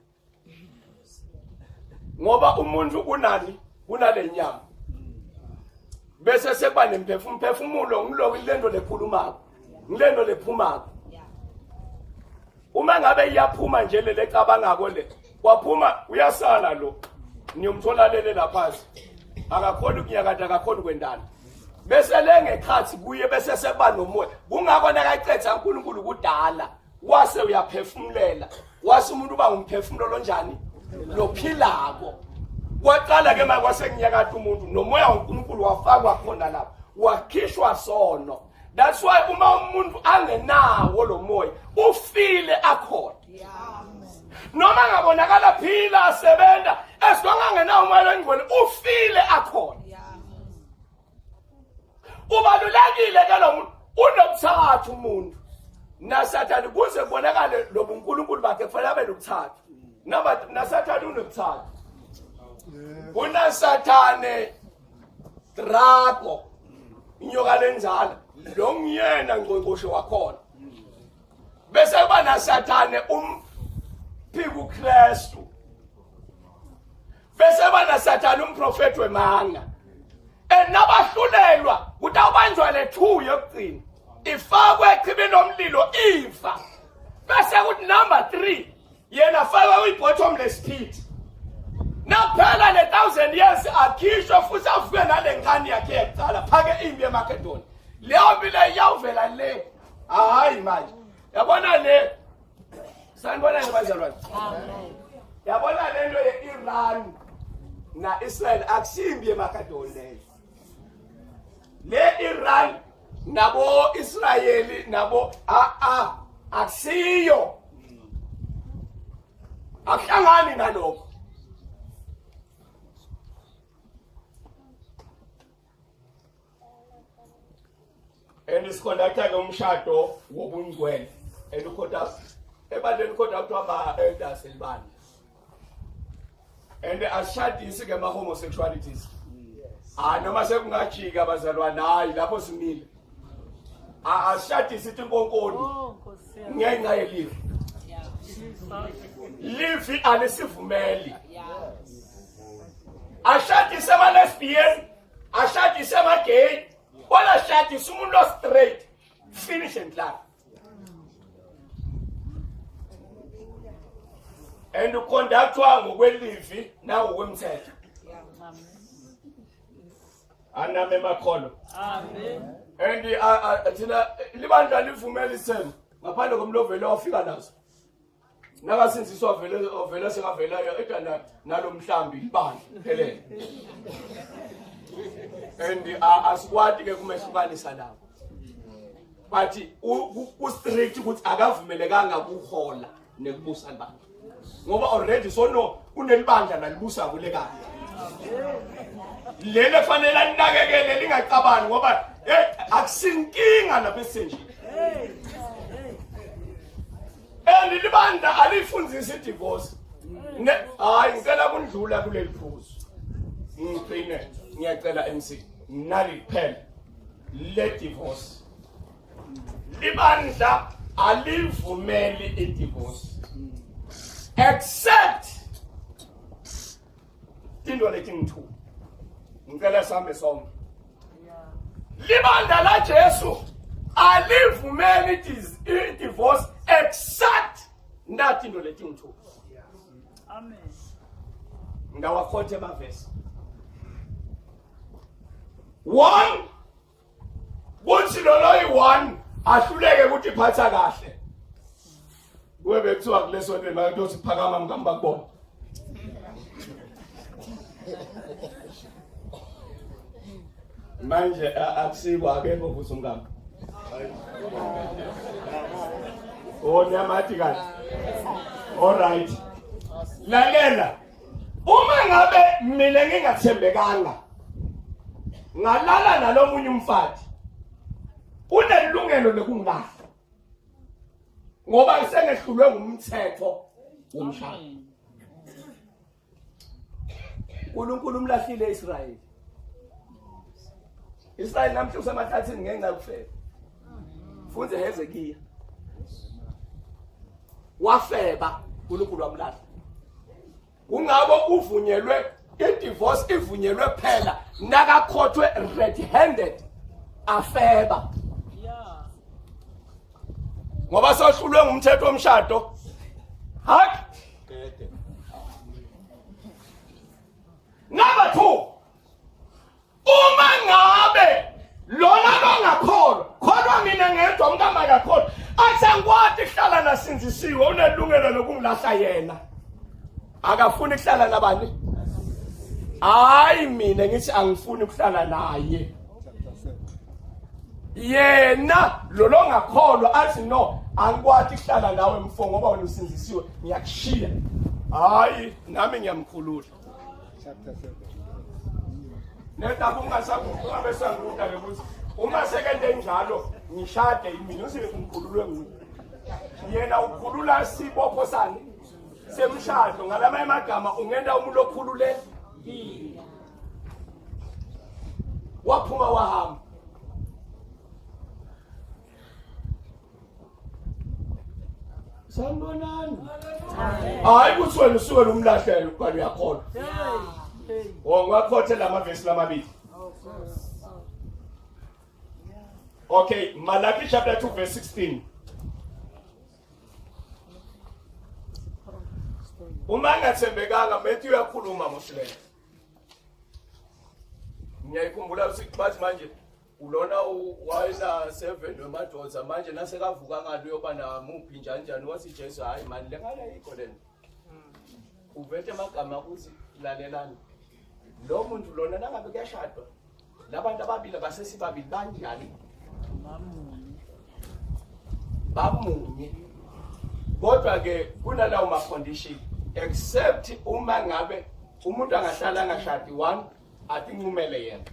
Ngoba umuntu kunani? Kunale nyama. bese sekuba nemphefumulo ngiloko ilento lekhulumako ngilento lephumako uma ngabe iyaphuma nje lecabangako le waphuma uyasala lo niyomthola lele laphansi akakhona ukunyakada akakhona kwendana bese lengekhathi kuye bese sekuba nomoya kungako nakacetha uNkulunkulu kudala wase uyaphefumulela wase umuntu uba ngumphefumulo lonjani lophilako waqala ke makwase kunyakada umuntu nomoya waNkulunkulu wafakwa khona lapho wakhishwa sono. That's why uma umuntu angenawo lo moya ufile akhona noma ngabonakala phila asebenza esongangenawo umoya lengcwele ufile akhona ubalulekile ke lo muntu unobuthathu umuntu naSathane kuze kubonakale lo buNkulunkulu bakhe kufanele abe nobuthathu naSathane unobuthathu unaSathane Draco inyoka lenzala lo ngiyena ngqongqoshe wakhona bese kuba naSathane umphiko uKristu bese kuba naSathane umprofeti wemanga enabahlulelwa ukuthi awubanjwa le2 yokugcina ifakwe echibini lomlilo ifa bese kuthi number 3 yena fakwe kwi-bottomless pit naphela le1000 years akhishwa futhi afike nale ngane yakhe yaqala phake impi eMakedoni leyo mpilo iyawuvela le hayi manje yabona le sanibona nje bazalwane amen yabona lento yeIran na Israel akusimbi eMakedoni le Iran nabo Israeli nabo akusiyo akuhlangani nalokho Conductor umshado wobungcwele elukhotha ebandeni khotha kuthiwa ama-elders elibandla and ashadisi ke ma-homosexualities noma sekungajika abazalwane hayi lapho simile ashadisi ithi inkonkoni ngenxa yelivi livi alisivumeli ashadise ama-lesbian ashadise ama-gay wala shadise umuntu straight finish and clap and uconductwa ngokwelivi nangokwemthetho aname emakholo amen and thina libandla livumela isimo ngaphandle komloveli ofika nazo nakasinziswa vele sekavela edana nalomhlambi ibandla phelele and asikwati ke kumehlukanisa lapho but u-strict ukuthi akavumelekanga ukuhola nekubusa libandla ngoba already sono unelibandla nalibusa kule kanye lele fanele aninakekele lingacabani ngoba akusinkinga lapha esenje libandla alifundzisa idivorce hayi ngicela kundlula kuleli phuzu ngiqine ngiyacela MC naliphela le divorce libandla alivumeli idivorce except into lethi2 ngicela sambe sonke libandla la Jesu alivumeli idivorce except ndathi into lethi2 amen ngawakhothe amavesi 1 kuthi loloyi 1 ahluleke ukuthi iphatha kahle kube kuthiwa kuleso nto mayithi siphakama ngamba kubona manje akusikwa akekho futhi umngamba nyamathi kahle all right lalela uma ngabe mina ngingathembekanga ngalala nalomunye umfati unelungelo lokungilahla ngoba sengehlulwe ngumthetho womshado uNkulunkulu umlahlile Israyeli namhla usemathathini ngenxa yokufela funze Hezekiya wafeba uNkulunkulu wamlahla kungabo uvunyelwe i-divorce ivunyelwe phela nakakhothwe red-handed afeba. Yeah. Ngoba sohlulwe ngumthetho womshado. Hayi. Number 2. Uma ngabe lona longakholwa, kholwa mina ngedwa umntama akakholwa, asangwathi hlala nasinzisiwe unelungelo lokungilahla yena. Akafuni ukuhlala nabani? Hayi mina ngithi angifuni ukuhlala naye. Yena lo longakholwa athi no, angikwathi ukuhlala nawe mfo ngoba wena usinzisiwe, ngiyakushiya. Hayi nami ngiyamkhulula. Neta ungasakukhuluma besanguda ukuthi uma sekende njalo ngishade yimi usibe kumkhululwe nguye. Yena ukhulula sibopho sani semshado ngalama emagama ungenda umuntu okhulule waphuma wahamba. Sanibonani. Hayi kuthi wena usuke lumlahlelo kwalo yakholwa. Ngakhothe lamavesi lamabili. Okay, Malachi chapter 2 verse 16. Uma ngathembekanga methi uyakhuluma mosile. Ngiyayikhumbula ukuthi bathi manje ulona wayena 7 wemadodza manje nasekavuka ngalo yoba namuphi njani wathi Jesu hayi mani lengala yikho lena. Uvete amagama ukuthi lalelani. Lo muntu lona nangabe kuyashadwa labantu ababili basesibabili kanjani bamunye kodwa ke kunalawo ma condition except uma ngabe umuntu angahlala angashadi 1 atinqumele yena.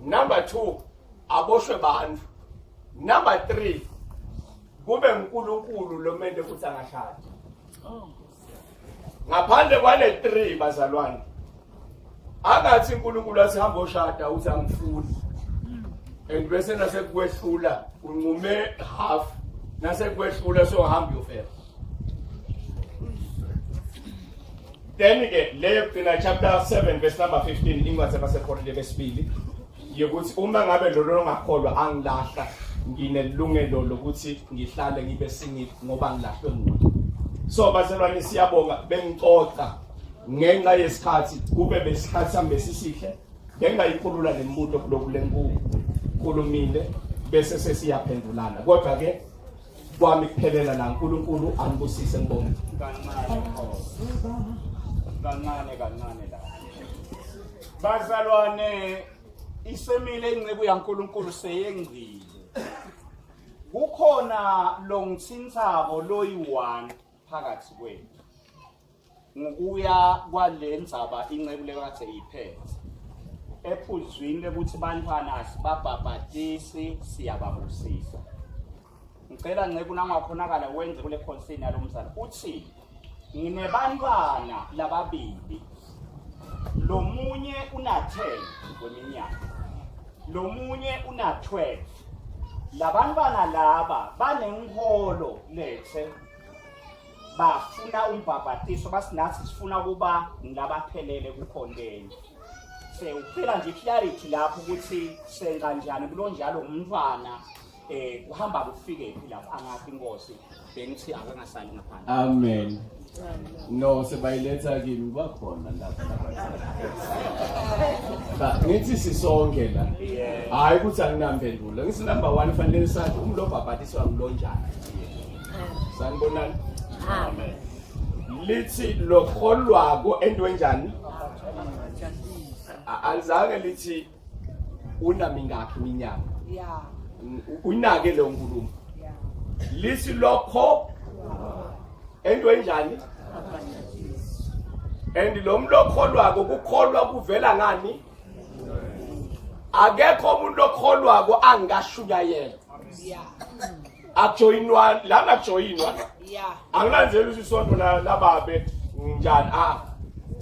Number 2 aboshwe bantu. Number 3 kube uNkulunkulu lo mente ukuthi angashadi. Ngaphandle kwale 3 bazalwane akathi uNkulunkulu asihamba oshada uthi angifuni. And bese nasekwehlula unqume half nasekwehlula so hamba uyofela. Then again leyo in chapter 7 verse number 15 ingwazi baseKorinte besibili yokuthi uma ngabe lo ngakholwa angilahla nginelungelo lokuthi ngihlale ngibe single ngoba ngilahlwe nguye. So bazalwane siyabonga bengixoxa ngenxa yesikhathi kube besikhathi sambe sisihle bengayikhulula lembuto kulokulenkulumile bese sesiyaphendulana kodwa ke kwami kuphelela la uNkulunkulu anibusise ngibonge kancane la bazalwane isemile ingcebo yaNkulunkulu seyengcile kukhona lo ngithinthabo loyi1 phakathi kwethu ngokuya kwalendzaba ingcebo lekade iphethe ephuzwini lekuthi bantwana asibabhabhatisi siyababusisa. Ngicela ngcebo nangakhonakala wenze kule concern yalomzana uthi nginebantwana lababili lo munye una 10 kweminyaka lo munye una 12 labantwana laba banenkholo lethe bafuna umbhabhatiso basinathi sifuna kuba ngilabaphelele kukhondeni. Uphela nje clarity lapho ukuthi senza kanjani kulonjalo umntwana kuhamba kufike phi lapho angathi inkosi bengithi akangasali ngaphandle. Amen. No sebayiletha kimi bakhona lapha. Ngithi sisonke la. Hayi ukuthi anginampendulo. Ngithi number 1 fanele sathi umlo obhabhatiswa ngilonjani. Sanibonani. Amen. Lithi lokholwako entwenjani? Alizange lithi unamingakhi iminyaka. Yeah. Unake lo nkulumo. Lithi lokho entwenjani? And lo muntu okholwako kukholwa kuvela ngani? Akekho umuntu okholwako angashukayela. Yeah. Ajoyinwa la ngajoyinwa. Yeah. Angilanzela usisonto lababe njani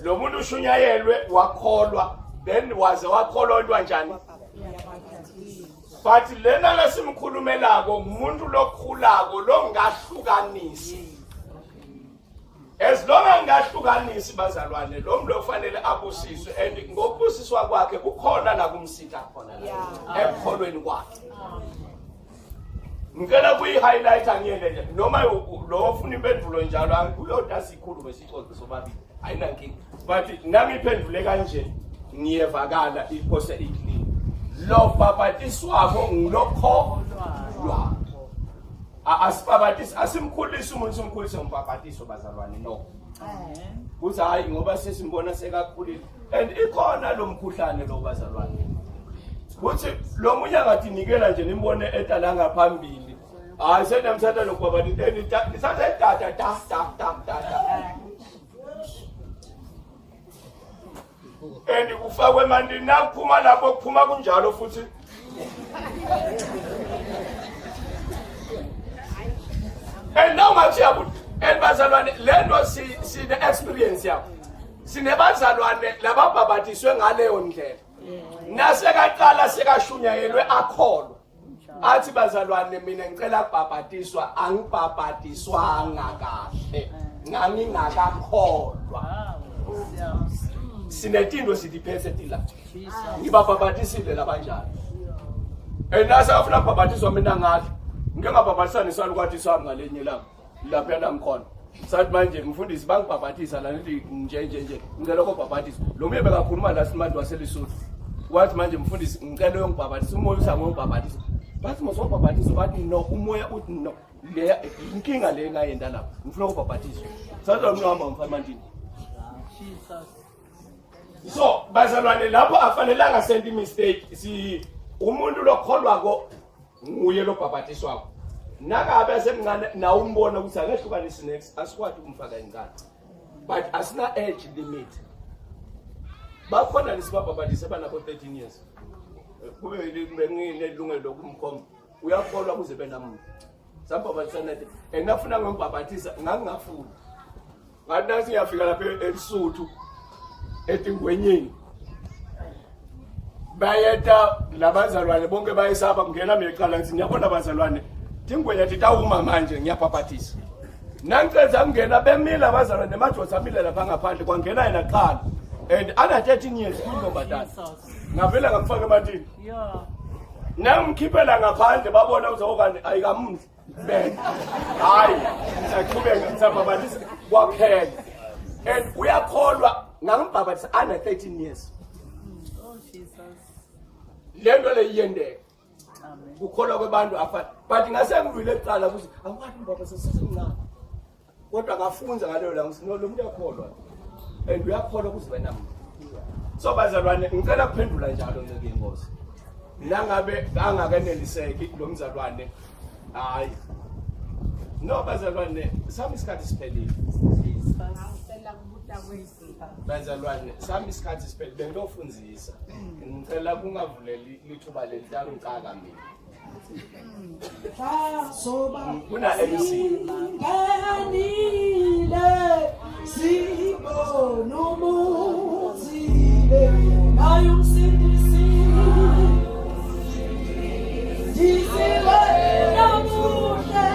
lo muntu ushunyayelwe wakholwa then waze wakholwa into kanjani but lena lesimkhulumelako umuntu lokhulako lo ngahlukanisi as long as angahlukanisi bazalwane lo muntu ofanele abusiswe and ngobusiswa kwakhe kukhona la kumsitha khona la ekholweni kwakhe. Ngicela kuyi-highlighter ngiyele nje noma lo ofuna impendulo njalo uyota sikhulume sixoxe sobabili ayinankinga but nami iphendule kanje ngiyevakala iphose iclean lo babatiswako ngilokholwa asibabatisi asimkhulisa umuntu simkhulise umbabatiso bazalwane no kuthi hayi ngoba sesimbona sekakhulile and ikhona lo mkhuhlane lo bazalwane kuthi lo munye ngathi nikela nje nimbone etala ngaphambili hayi senamthatha lo babatisa nithatha tata and kufakwe manje nakuphuma lapho kuphuma kunjalo futhi and now ngathi yabuthi and bazalwane lento sine experience yakho sinebazalwane labababatiswe ngaleyo ndlela nasekaqala sekashunyayelwe akholwa athi bazalwane mina ngicela ukubhabatiswa angibhabatiswanga kahle ngangingakakholwa sinetindo sidiphethe tila ngibabhabatisile labanjalo enasa afuna ukubhabatiswa mina ngathi ngingabhabatisani sani kwathi sami ngalenye lapha namkhona sathi manje mfundisi bangibhabatisa la nithi nje ngicela ukubhabatisa lo muye bekakhuluma la simanje waselisuthu wathi manje mfundisi ngicela uyongibhabatisa umoya usangongibhabatisa bathi mose ubhabatisa bathi no umoya uthi no le inkinga le ngayenda lapha ngifuna ukubhabatiswa sathi lo mama mfamandini so bazalwane lapho afanelanga senti mistake si umuntu lokholwako nguye lo bhabatiswako nakabe semncane na umbona ukuthi akehlukanisi next asikwazi ukumfaka ingane but asina age limit bakhona lisibabhabatisa banako 13 years kube nginelungelo lokumkhomba uyakholwa kuze benamuntu sabhabatisana engafuna ngombhabatisa ngangingafuni ngathi nasi ngiyafika lapha eSuthu etingwenyeni bayeta labazalwane bonke bayisapha kungena meqala ngithi ngiyabona abazalwane tingwenya titawuma manje ngiyabhabatisa nangicela ngena bemila abazalwane majosi amile lapha ngaphandle kwangena yena qala and ana 13 years kungombadala ngavela ngamfaka ematini nangimkhiphela ngaphandle babona uzokani ayikamndli bena hayi saqhubeka ngizabhabatisa kwaphela and uyakholwa ngambhabatisa ana 13 years lento leyiyendeka ukholwa kwabantu afana but ngase ngivile ecala ukuthi awukathi baba sesisemncane kodwa ngafunza ngaleyo la ngithi no lo muntu uyakholwa and uyakholwa ukuthi wena muntu so bazalwane ngicela kuphendula njalo ngeke inkosi nangabe angakeneliseki lo mzalwane hayi no bazalwane sami isikhathi siphelile bazalwane sami isikhathi siphelile bengiyofundzisa ngicela kungavuleli lithuba lentanga ngicaka mina kuna MC nganile sibona umuzile nayo umsindisi dizile namuhle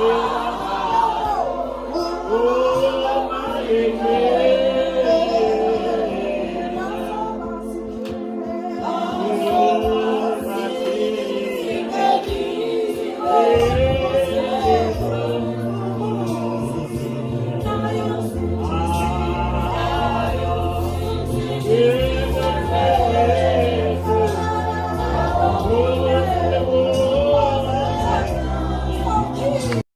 Yeah.